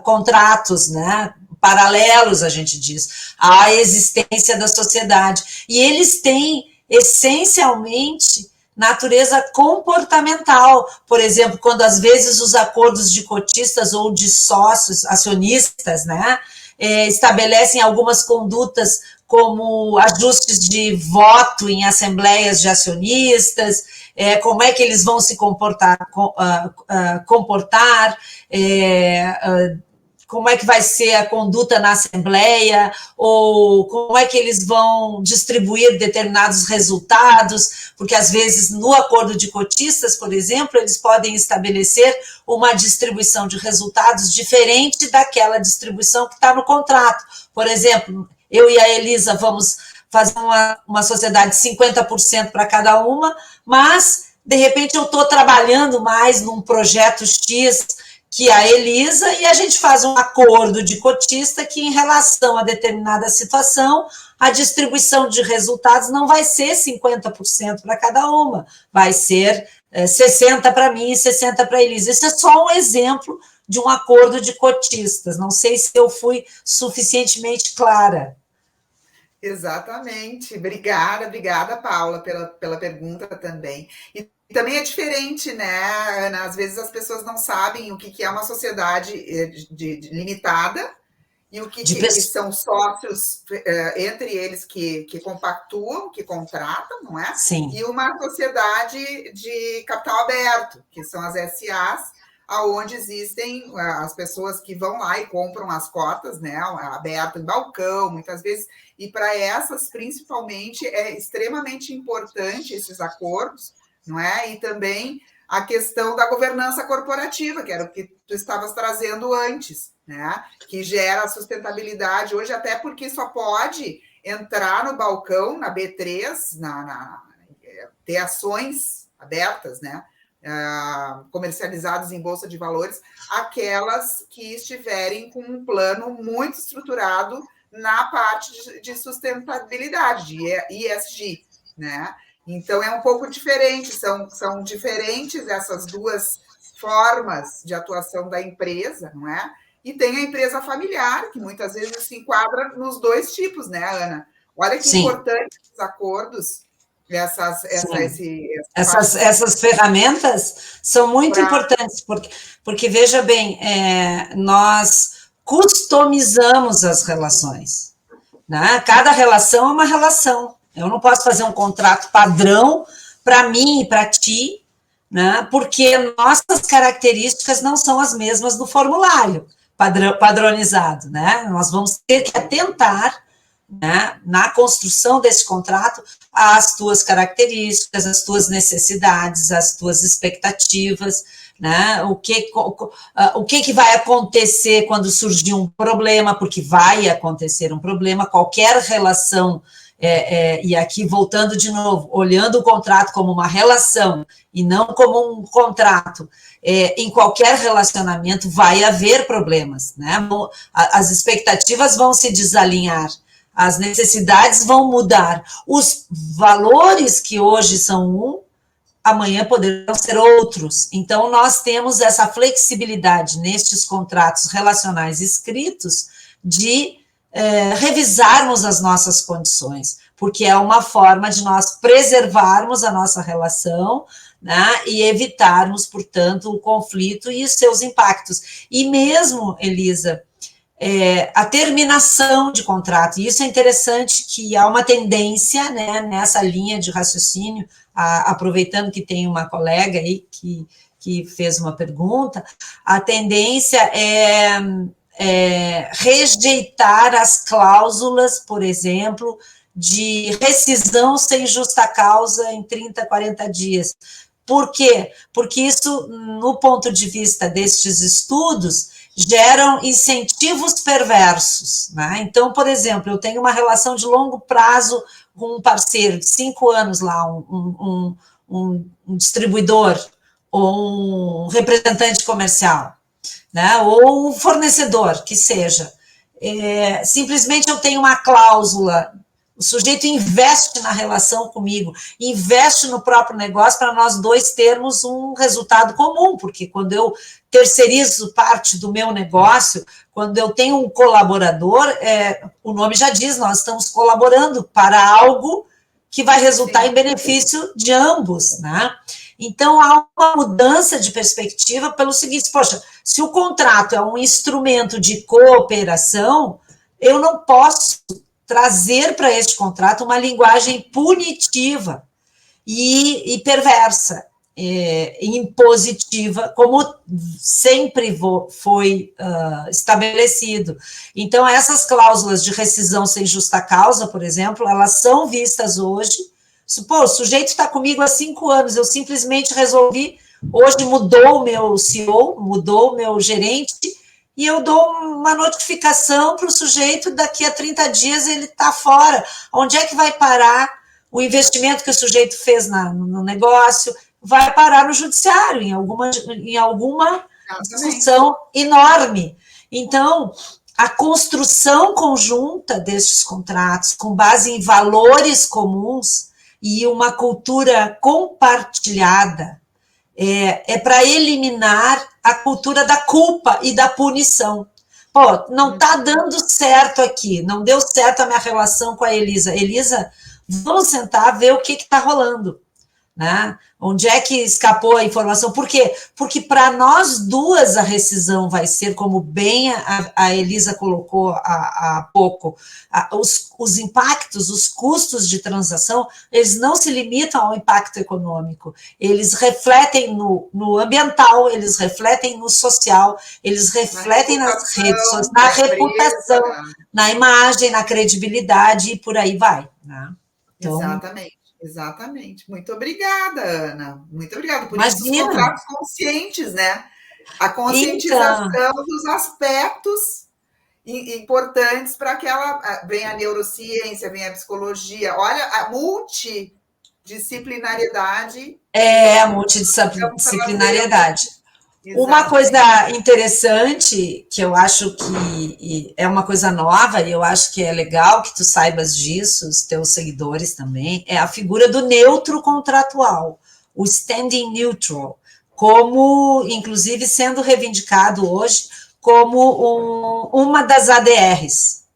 contratos, né, paralelos, a gente diz, à existência da sociedade. E eles têm, essencialmente, natureza comportamental, por exemplo, quando às vezes os acordos de cotistas ou de sócios, acionistas, né, estabelecem algumas condutas como ajustes de voto em assembleias de acionistas, como é que eles vão se comportar, como é que vai ser a conduta na Assembleia, ou como é que eles vão distribuir determinados resultados, porque às vezes no acordo de cotistas, por exemplo, eles podem estabelecer uma distribuição de resultados diferente daquela distribuição que está no contrato. Por exemplo, eu e a Elisa vamos fazer uma sociedade de 50% para cada uma, mas, de repente, eu estou trabalhando mais num projeto X que a Elisa, e a gente faz um acordo de cotista que, em relação a determinada situação, a distribuição de resultados não vai ser 50% para cada uma, vai ser 60% para mim e 60% para a Elisa. Esse é só um exemplo de um acordo de cotistas. Não sei se eu fui suficientemente clara. Exatamente. Obrigada, Paula, pela pergunta também. E também é diferente, né, Ana? Às vezes as pessoas não sabem o que é uma sociedade limitada e o que são sócios entre eles que compactuam, que contratam, não é? Sim. E uma sociedade de capital aberto, que são as SAs, aonde existem as pessoas que vão lá e compram as cotas, né, aberto em balcão, muitas vezes, e para essas, principalmente, é extremamente importante esses acordos, não é? E também a questão da governança corporativa, que era o que tu estavas trazendo antes, né? Que gera a sustentabilidade hoje, até porque só pode entrar no balcão, na B3, ter ações abertas, né? Comercializadas em bolsa de valores, aquelas que estiverem com um plano muito estruturado na parte de sustentabilidade, de ESG, né? Então, é um pouco diferente, são diferentes essas duas formas de atuação da empresa, não é? E tem a empresa familiar, que muitas vezes se enquadra nos dois tipos, né, Ana? Olha que Sim. importante os acordos, essas ferramentas são muito importantes, porque veja bem, nós customizamos as relações, né? Cada relação é uma relação. Eu não posso fazer um contrato padrão para mim e para ti, né? Porque nossas características não são as mesmas do formulário padronizado, né? Nós vamos ter que atentar, né, na construção desse contrato, às tuas características, às tuas necessidades, às tuas expectativas, né, o que vai acontecer quando surgir um problema, porque vai acontecer um problema, qualquer relação E aqui, voltando de novo, olhando o contrato como uma relação e não como um contrato, em qualquer relacionamento vai haver problemas, né? As expectativas vão se desalinhar, as necessidades vão mudar, os valores que hoje são amanhã poderão ser outros. Então, nós temos essa flexibilidade nestes contratos relacionais escritos de revisarmos as nossas condições, porque é uma forma de nós preservarmos a nossa relação, né, e evitarmos, portanto, o conflito e os seus impactos. E mesmo, Elisa, a terminação de contrato, e isso é interessante, que há uma tendência, né, nessa linha de raciocínio, aproveitando que tem uma colega aí que fez uma pergunta, a tendência é rejeitar as cláusulas, por exemplo, de rescisão sem justa causa em 30, 40 dias. Por quê? Porque isso, no ponto de vista destes estudos, geram incentivos perversos, né? Então, por exemplo, eu tenho uma relação de longo prazo com um parceiro de 5 anos lá, um distribuidor ou um representante comercial, né? Ou um fornecedor, que seja. Simplesmente eu tenho uma cláusula, o sujeito investe na relação comigo, investe no próprio negócio para nós dois termos um resultado comum, porque quando eu terceirizo parte do meu negócio, quando eu tenho um colaborador, o nome já diz, nós estamos colaborando para algo que vai resultar em benefício de ambos, né? Então, há uma mudança de perspectiva pelo seguinte, poxa, se o contrato é um instrumento de cooperação, eu não posso trazer para este contrato uma linguagem punitiva e perversa, impositiva, como sempre foi estabelecido. Então, essas cláusulas de rescisão sem justa causa, por exemplo, elas são vistas hoje. Pô, o sujeito está comigo há 5 anos, eu simplesmente resolvi, hoje mudou o meu CEO, mudou o meu gerente, e eu dou uma notificação para o sujeito, daqui a 30 dias ele está fora. Onde é que vai parar o investimento que o sujeito fez no negócio? Vai parar no judiciário, em alguma discussão enorme. Então, a construção conjunta destes contratos, com base em valores comuns e uma cultura compartilhada, para eliminar a cultura da culpa e da punição. Pô, não está dando certo aqui, não deu certo a minha relação com a Elisa. Elisa, vamos sentar, ver o que está rolando, né? Onde é que escapou a informação? Por quê? Porque para nós duas a rescisão vai ser, como bem a Elisa colocou há pouco, os impactos, os custos de transação, eles não se limitam ao impacto econômico, eles refletem no ambiental, eles refletem no social, eles refletem nas redes sociais, na reputação, na imagem, na credibilidade e por aí vai, né? Então, Exatamente. Muito obrigada, Ana. Muito obrigada por isso, os contratos conscientes, né? A conscientização dos aspectos importantes para que ela venha a neurociência, venha a psicologia. Olha, a multidisciplinariedade. A multidisciplinariedade. Uma coisa interessante, que eu acho que é uma coisa nova, e eu acho que é legal que tu saibas disso, os teus seguidores também, é a figura do neutro contratual, o standing neutral, como, inclusive, sendo reivindicado hoje como uma das ADRs.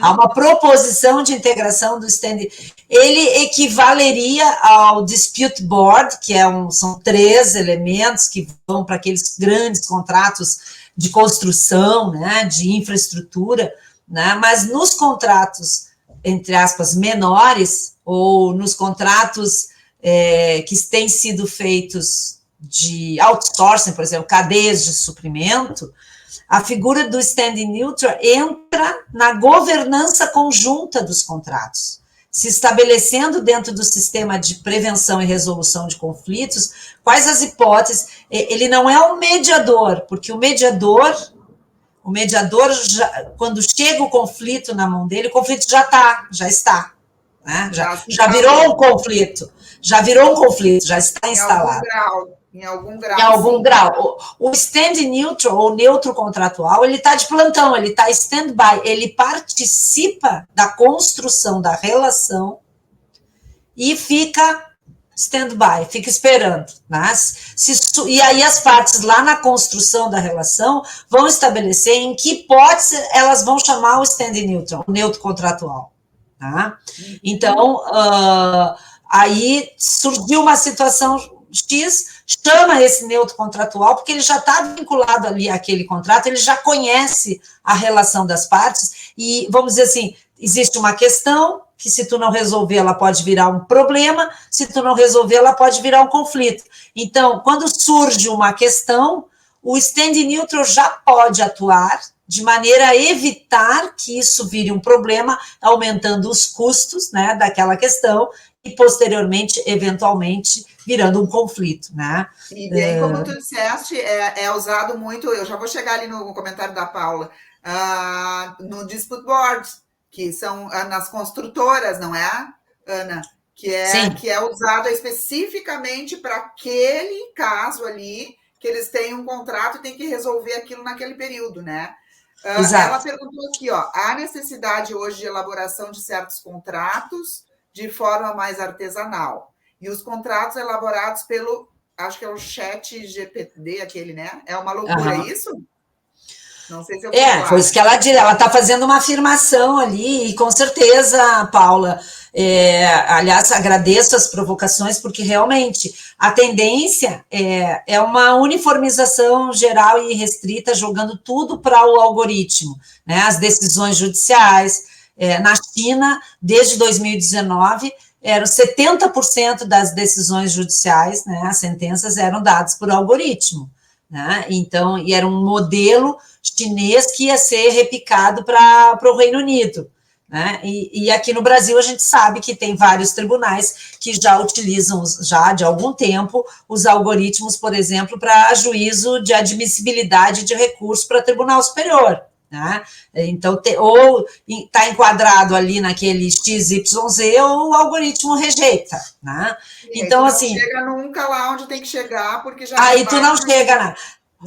Há uma proposição de integração do standing. Ele equivaleria ao dispute board, que são 3 elementos que vão para aqueles grandes contratos de construção, né, de infraestrutura, né, mas nos contratos, entre aspas, menores, ou nos contratos que têm sido feitos de outsourcing, por exemplo, cadeias de suprimento, a figura do standing neutral entra na governança conjunta dos contratos, se estabelecendo dentro do sistema de prevenção e resolução de conflitos, quais as hipóteses. Ele não é um mediador, porque o mediador O mediador, quando chega o conflito na mão dele, o conflito já está. Né? Já virou um conflito. Já virou um conflito, já está instalado. Em algum grau. Em algum grau. O stand neutral, ou neutro contratual, ele está de plantão, ele está stand-by, ele participa da construção da relação e fica stand-by, fica esperando. Né? E aí as partes lá na construção da relação vão estabelecer em que hipótese elas vão chamar o stand neutral, o neutro contratual. Tá? Então, aí surgiu uma situação X, chama esse neutro contratual, porque ele já está vinculado ali àquele contrato, ele já conhece a relação das partes, e vamos dizer assim, existe uma questão que se tu não resolver, ela pode virar um problema, se tu não resolver, ela pode virar um conflito. Então, quando surge uma questão, o stand neutral já pode atuar de maneira a evitar que isso vire um problema, aumentando os custos, né, daquela questão, e posteriormente, eventualmente, virando um conflito, né? E bem, como tu disseste, é usado muito, eu já vou chegar ali no comentário da Paula, no dispute board, que são nas construtoras, não é, Ana? Que é usado especificamente para aquele caso ali, que eles têm um contrato e têm que resolver aquilo naquele período, né? Ela perguntou aqui, ó, há necessidade hoje de elaboração de certos contratos de forma mais artesanal. E os contratos elaborados pelo, acho que é o chat GPT, aquele, né? É uma loucura, é isso? Não sei se eu foi isso que ela diz, ela está fazendo uma afirmação ali, e com certeza, Paula, aliás, agradeço as provocações, porque realmente a tendência é uma uniformização geral e restrita, jogando tudo para o algoritmo, né? As decisões judiciais, na China, desde 2019, eram 70% das decisões judiciais, né, as sentenças eram dadas por algoritmo, né? Então, e era um modelo chinês que ia ser replicado para o Reino Unido, né? E aqui no Brasil a gente sabe que tem vários tribunais que já utilizam, já de algum tempo, os algoritmos, por exemplo, para juízo de admissibilidade de recurso para Tribunal Superior. Né? Então, ou está enquadrado ali naquele XYZ, ou o algoritmo rejeita. Né? Então, não assim. Não chega nunca lá onde tem que chegar, porque já. Aí tu não chega lá.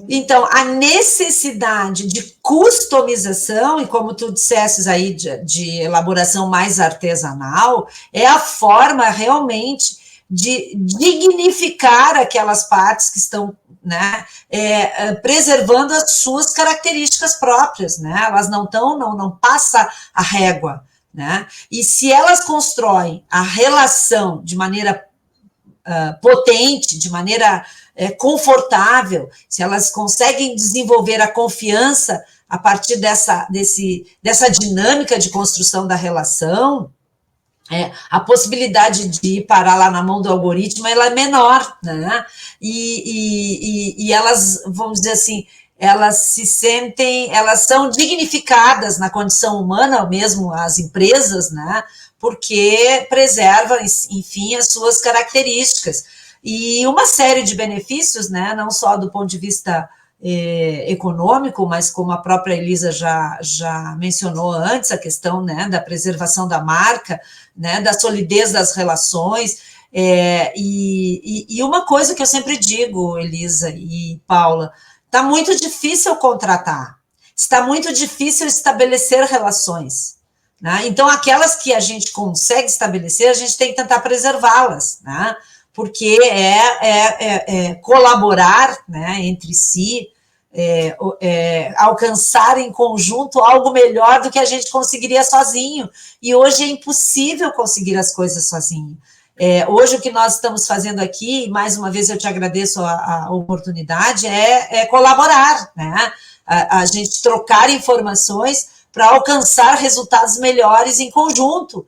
Então, a necessidade de customização, e como tu dissesses aí, de elaboração mais artesanal, é a forma realmente de dignificar aquelas partes que estão, né, preservando as suas características próprias, né? Elas não passa a régua, né? E se elas constroem a relação de maneira potente, de maneira confortável, se elas conseguem desenvolver a confiança a partir dessa dinâmica de construção da relação, a possibilidade de ir parar lá na mão do algoritmo ela é menor, né? E elas, vamos dizer assim, elas se sentem, elas são dignificadas na condição humana, mesmo as empresas, né? Porque preservam, enfim, as suas características. E uma série de benefícios, né? Não só do ponto de vista econômico, mas como a própria Elisa já mencionou antes, a questão, né, da preservação da marca, né, da solidez das relações, e uma coisa que eu sempre digo, Elisa e Paula, está muito difícil contratar, está muito difícil estabelecer relações, né? Então, aquelas que a gente consegue estabelecer, a gente tem que tentar preservá-las, né? Porque colaborar, né, entre si, alcançar em conjunto algo melhor do que a gente conseguiria sozinho. E hoje é impossível conseguir as coisas sozinho. Hoje o que nós estamos fazendo aqui, e mais uma vez eu te agradeço a oportunidade, é colaborar, né? A gente trocar informações para alcançar resultados melhores em conjunto.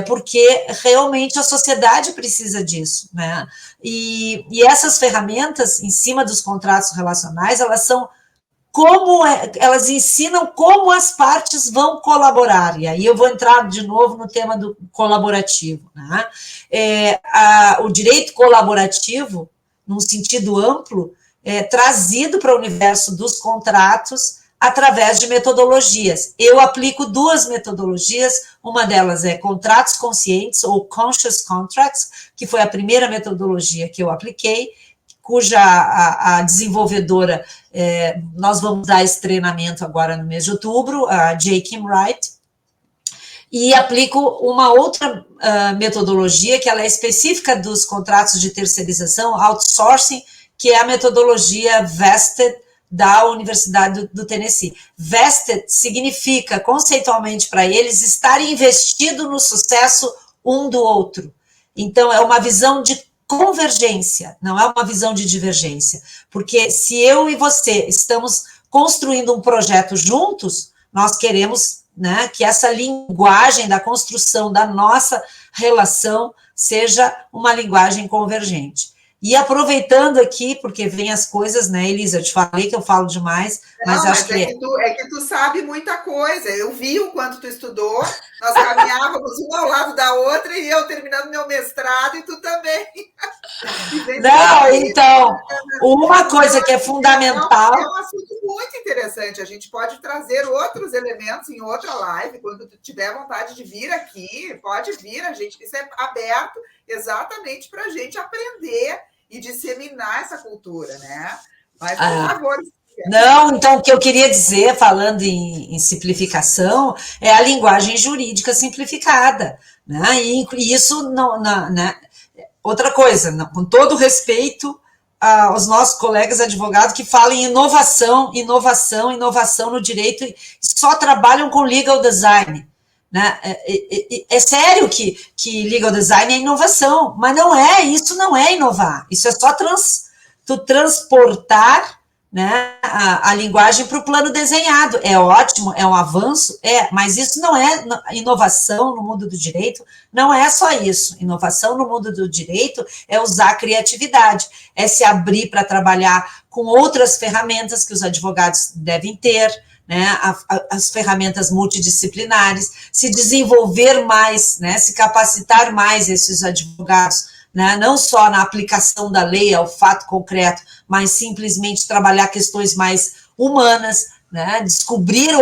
Porque realmente a sociedade precisa disso, né? E essas ferramentas em cima dos contratos relacionais, elas ensinam como as partes vão colaborar, e aí eu vou entrar de novo no tema do colaborativo, né? O direito colaborativo, num sentido amplo, trazido para o universo dos contratos, através de metodologias. Eu aplico 2 metodologias, uma delas é contratos conscientes, ou conscious contracts, que foi a primeira metodologia que eu apliquei, cuja a desenvolvedora, nós vamos dar esse treinamento agora no mês de outubro, a J. Kim Wright, e aplico uma outra metodologia, que ela é específica dos contratos de terceirização, outsourcing, que é a metodologia Vested, da Universidade do Tennessee. Vested significa, conceitualmente para eles, estar investido no sucesso um do outro. Então, é uma visão de convergência, não é uma visão de divergência. Porque se eu e você estamos construindo um projeto juntos, nós queremos, né, que essa linguagem da construção da nossa relação seja uma linguagem convergente. E aproveitando aqui, porque vem as coisas, né, Elisa, eu te falei que eu falo demais, mas Não, acho mas é que tu sabe muita coisa. Eu vi o quanto tu estudou, nós caminhávamos uma ao lado da outra e eu terminando meu mestrado e tu também. Não, então, uma coisa que é fundamental... É um assunto muito interessante. A gente pode trazer outros elementos em outra live. Quando tu tiver vontade de vir aqui, pode vir. A gente, isso é aberto exatamente para a gente aprender e disseminar essa cultura, né? Mas, por favor... Não, então, o que eu queria dizer, falando em simplificação, é a linguagem jurídica simplificada, né? E isso não, né? Outra coisa, com todo respeito aos nossos colegas advogados que falam em inovação, inovação, inovação no direito, e só trabalham com legal design, né? É sério que legal design é inovação, mas não é, isso não é inovar, isso é só tu transportar, né, a linguagem para o plano desenhado. É ótimo, é um avanço, mas isso não é inovação no mundo do direito, não é só isso. Inovação no mundo do direito é usar a criatividade, é se abrir para trabalhar com outras ferramentas que os advogados devem ter, né, as ferramentas multidisciplinares, se desenvolver mais, né, se capacitar mais esses advogados, né, não só na aplicação da lei ao fato concreto, mas simplesmente trabalhar questões mais humanas, né, descobrir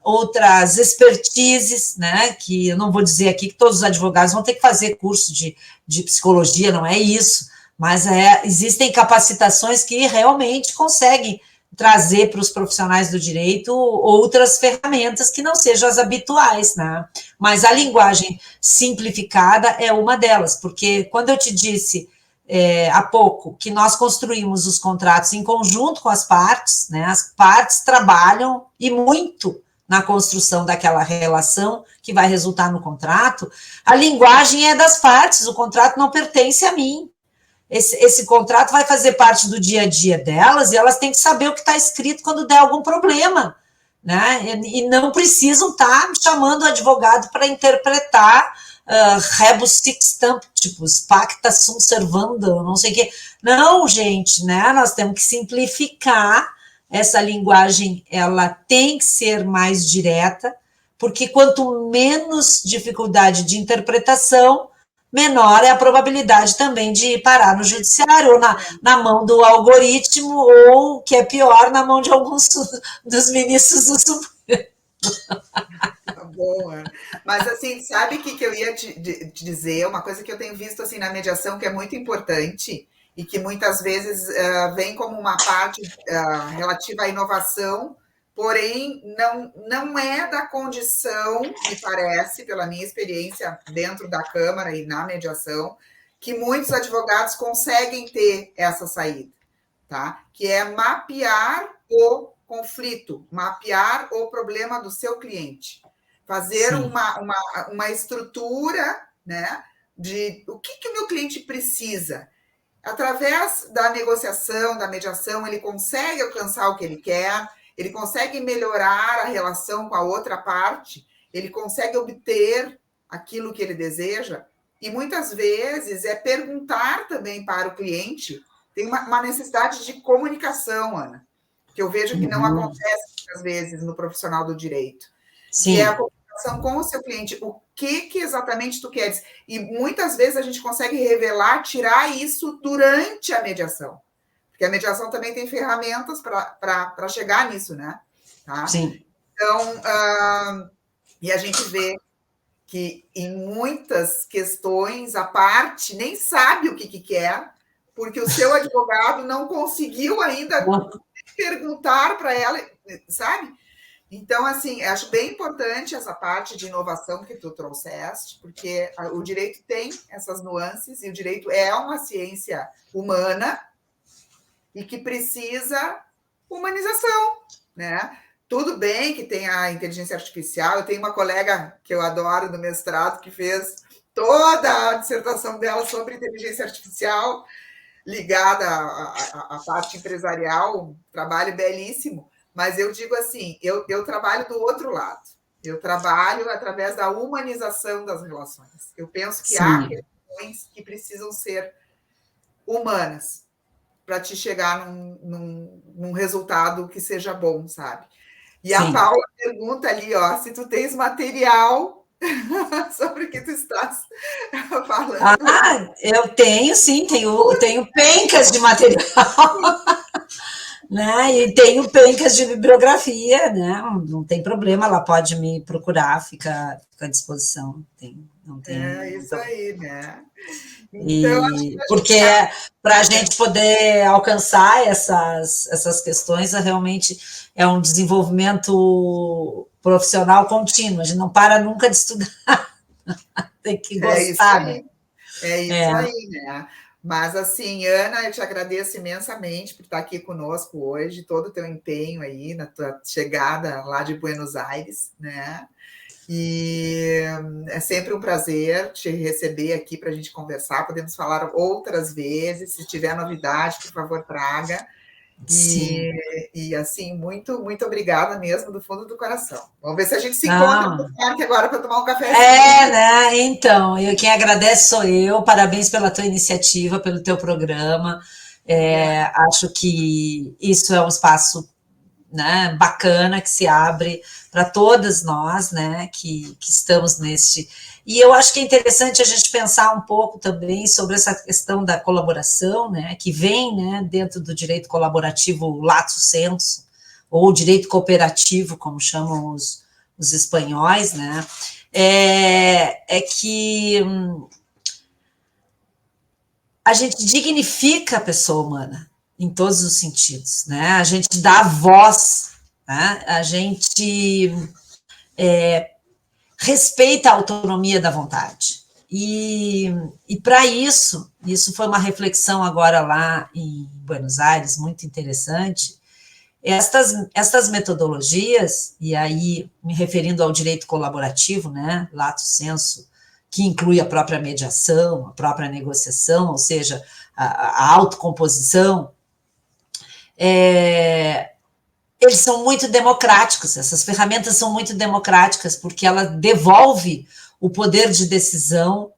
outras expertises, né, que eu não vou dizer aqui que todos os advogados vão ter que fazer curso de psicologia, não é isso, mas existem capacitações que realmente conseguem trazer para os profissionais do direito outras ferramentas que não sejam as habituais, né? Mas a linguagem simplificada é uma delas, porque quando eu te disse há pouco que nós construímos os contratos em conjunto com as partes, né? As partes trabalham e muito na construção daquela relação que vai resultar no contrato. A linguagem é das partes, o contrato não pertence a mim. Esse contrato vai fazer parte do dia a dia delas e elas têm que saber o que está escrito quando der algum problema, né? E não precisam estar chamando o advogado para interpretar rebus sic stantibus, pacta sunt servanda, não sei o quê. Não, gente, né? Nós temos que simplificar essa linguagem, ela tem que ser mais direta, porque quanto menos dificuldade de interpretação, menor é a probabilidade também de parar no judiciário, ou na mão do algoritmo, ou, que é pior, na mão de alguns dos ministros do Supremo. Tá bom, Ana. Mas, assim, sabe o que eu ia te dizer? Uma coisa que eu tenho visto, assim, na mediação, que é muito importante, e que muitas vezes vem como uma parte relativa à inovação, porém, não é da condição, me parece, pela minha experiência dentro da Câmara e na mediação, que muitos advogados conseguem ter essa saída, tá? Que é mapear o conflito, mapear o problema do seu cliente, fazer uma estrutura, né, de o que o meu cliente precisa. Através da negociação, da mediação, ele consegue alcançar o que ele quer, ele consegue melhorar a relação com a outra parte, ele consegue obter aquilo que ele deseja, e muitas vezes é perguntar também para o cliente, tem uma necessidade de comunicação, Ana, que eu vejo que não acontece muitas vezes no profissional do direito. Sim. Que é a comunicação com o seu cliente, o que exatamente tu queres. E muitas vezes a gente consegue revelar, tirar isso durante a mediação. porque a mediação também tem ferramentas para chegar nisso, né? Tá? Sim. Então, e a gente vê que em muitas questões a parte nem sabe o que quer, porque o seu advogado não conseguiu ainda perguntar para ela, sabe? Então, assim, acho bem importante essa parte de inovação que tu trouxeste, porque o direito tem essas nuances, e o direito é uma ciência humana e que precisa humanização, né? Tudo bem que tem a inteligência artificial, eu tenho uma colega que eu adoro no mestrado que fez toda a dissertação dela sobre inteligência artificial ligada à parte empresarial, um trabalho belíssimo, mas eu digo assim, eu trabalho do outro lado, eu trabalho através da humanização das relações. Eu penso que há questões que precisam ser humanas para te chegar num resultado que seja bom, sabe? E a Paula pergunta ali, ó, se tu tens material sobre o que tu estás falando. Eu tenho, sim, tenho pencas de material, né? E tenho pencas de bibliografia, né? Não tem problema, ela pode me procurar, fica à disposição. Não tem. Isso aí, né? Então, porque para a gente poder alcançar essas questões, realmente é um desenvolvimento profissional contínuo, a gente não para nunca de estudar, tem que gostar. É isso aí, né? Mas, assim, Ana, eu te agradeço imensamente por estar aqui conosco hoje, todo o teu empenho aí na tua chegada lá de Buenos Aires, né? E é sempre um prazer te receber aqui para a gente conversar. Podemos falar outras vezes. Se tiver novidade, por favor, traga. E assim, muito, muito obrigada mesmo, do fundo do coração. Vamos ver se a gente se encontra no parque agora para tomar um café. Né? Então, quem agradece sou eu. Parabéns pela tua iniciativa, pelo teu programa. Acho que isso é um espaço, né, bacana que se abre para todas nós, né, que estamos neste. E eu acho que é interessante a gente pensar um pouco também sobre essa questão da colaboração, né, que vem, né, dentro do direito colaborativo lato sensu, ou direito cooperativo, como chamam os espanhóis, né, que a gente dignifica a pessoa humana, em todos os sentidos, né? A gente dá voz, né? A gente respeita a autonomia da vontade. E para isso foi uma reflexão agora lá em Buenos Aires, muito interessante. Estas metodologias, e aí me referindo ao direito colaborativo, né? Lato sensu, que inclui a própria mediação, a própria negociação, ou seja, a autocomposição, eles são muito democráticos, essas ferramentas são muito democráticas, porque ela devolve o poder de decisão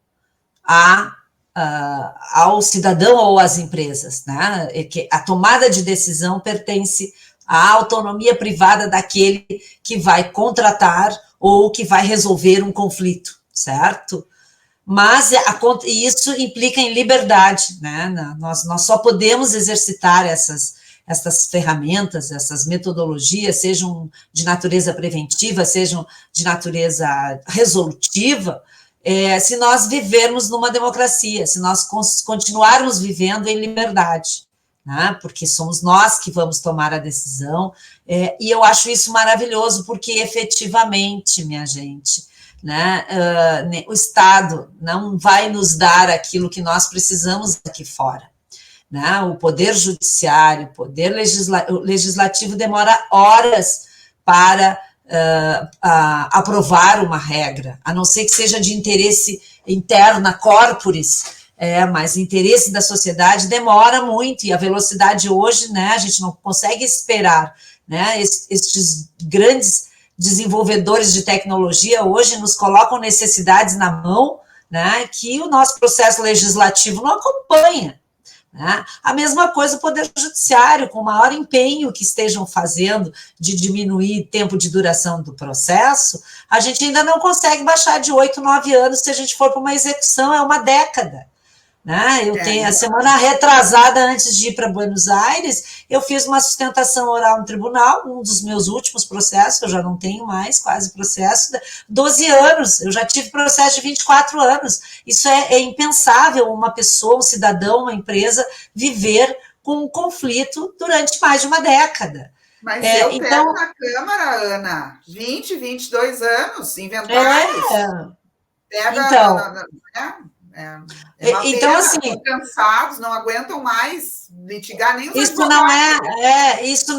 ao cidadão ou às empresas, né? A tomada de decisão pertence à autonomia privada daquele que vai contratar ou que vai resolver um conflito, certo? Mas isso implica em liberdade, né? Nós só podemos exercitar essas ferramentas, essas metodologias, sejam de natureza preventiva, sejam de natureza resolutiva, se nós vivermos numa democracia, se nós continuarmos vivendo em liberdade, né? Porque somos nós que vamos tomar a decisão, e eu acho isso maravilhoso, porque efetivamente, minha gente, né, o Estado não vai nos dar aquilo que nós precisamos aqui fora. Né? O poder judiciário, o poder legislativo demora horas para aprovar uma regra, a não ser que seja de interesse interno, corporis, mas interesse da sociedade demora muito, e a velocidade hoje, né, a gente não consegue esperar, né, estes grandes desenvolvedores de tecnologia hoje nos colocam necessidades na mão, né, que o nosso processo legislativo não acompanha. Né? A mesma coisa o Poder Judiciário, com o maior empenho que estejam fazendo de diminuir o tempo de duração do processo, a gente ainda não consegue baixar de 8, 9 anos, se a gente for para uma execução, é uma década. né? Eu tenho a semana retrasada, antes de ir para Buenos Aires, eu fiz uma sustentação oral no tribunal, um dos meus últimos processos, eu já não tenho mais quase processo, 12 anos, eu já tive processo de 24 anos. Isso é impensável uma pessoa, um cidadão, uma empresa viver com um conflito durante mais de uma década. Mas eu pego na Câmara, Ana, 20, 22 anos, inventários. Então, é uma então pena, assim, estão cansados, não aguentam mais litigar nem os isso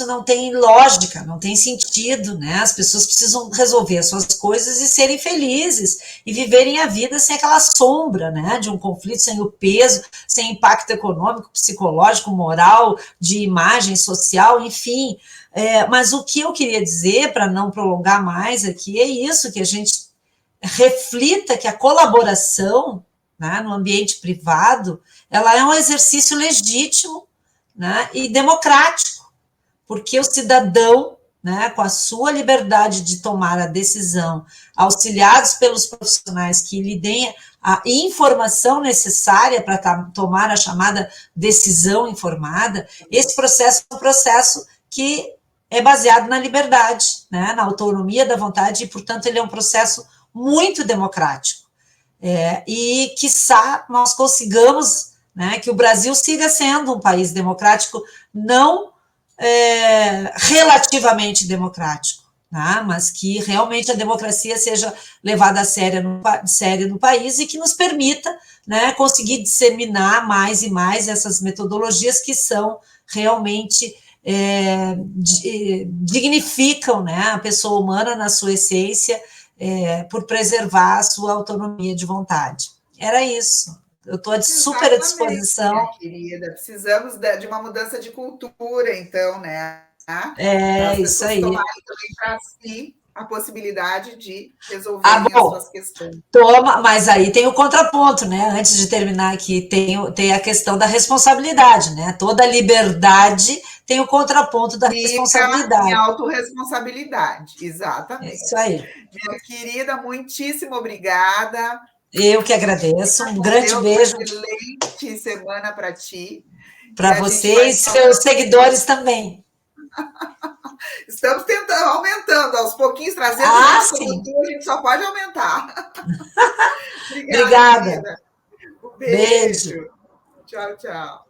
não tem lógica, não tem sentido, né? As pessoas precisam resolver as suas coisas e serem felizes e viverem a vida sem aquela sombra, né? De um conflito, sem o peso, sem impacto econômico, psicológico, moral, de imagem social, enfim. Mas o que eu queria dizer, para não prolongar mais aqui, é isso, que a gente reflita que a colaboração, né, no ambiente privado, ela é um exercício legítimo, né, e democrático, porque o cidadão, né, com a sua liberdade de tomar a decisão, auxiliados pelos profissionais que lhe deem a informação necessária para tomar a chamada decisão informada, esse processo é um processo que é baseado na liberdade, né, na autonomia da vontade, e, portanto, ele é um processo muito democrático. E, quiçá, nós consigamos, né, que o Brasil siga sendo um país democrático, não relativamente democrático, né, mas que realmente a democracia seja levada a sério no país e que nos permita, né, conseguir disseminar mais e mais essas metodologias que são realmente dignificam, né, a pessoa humana na sua essência, por preservar a sua autonomia de vontade. Era isso. Eu estou super à disposição. Minha querida. Precisamos de uma mudança de cultura, então, né? Isso aí. Tomarem também para si a possibilidade de resolverem as suas questões. Toma, mas aí tem o contraponto, né? Antes de terminar aqui, tem a questão da responsabilidade, né? Toda liberdade tem o contraponto da responsabilidade. Em autorresponsabilidade, exatamente. Isso aí. Minha querida, muitíssimo obrigada. Eu que agradeço. Um grande beijo. Uma excelente semana para ti. Para você e seus seguidores também. Estamos tentando, aumentando, aos pouquinhos, trazendo sim. a gente só pode aumentar. Obrigada. Um beijo. Tchau, tchau.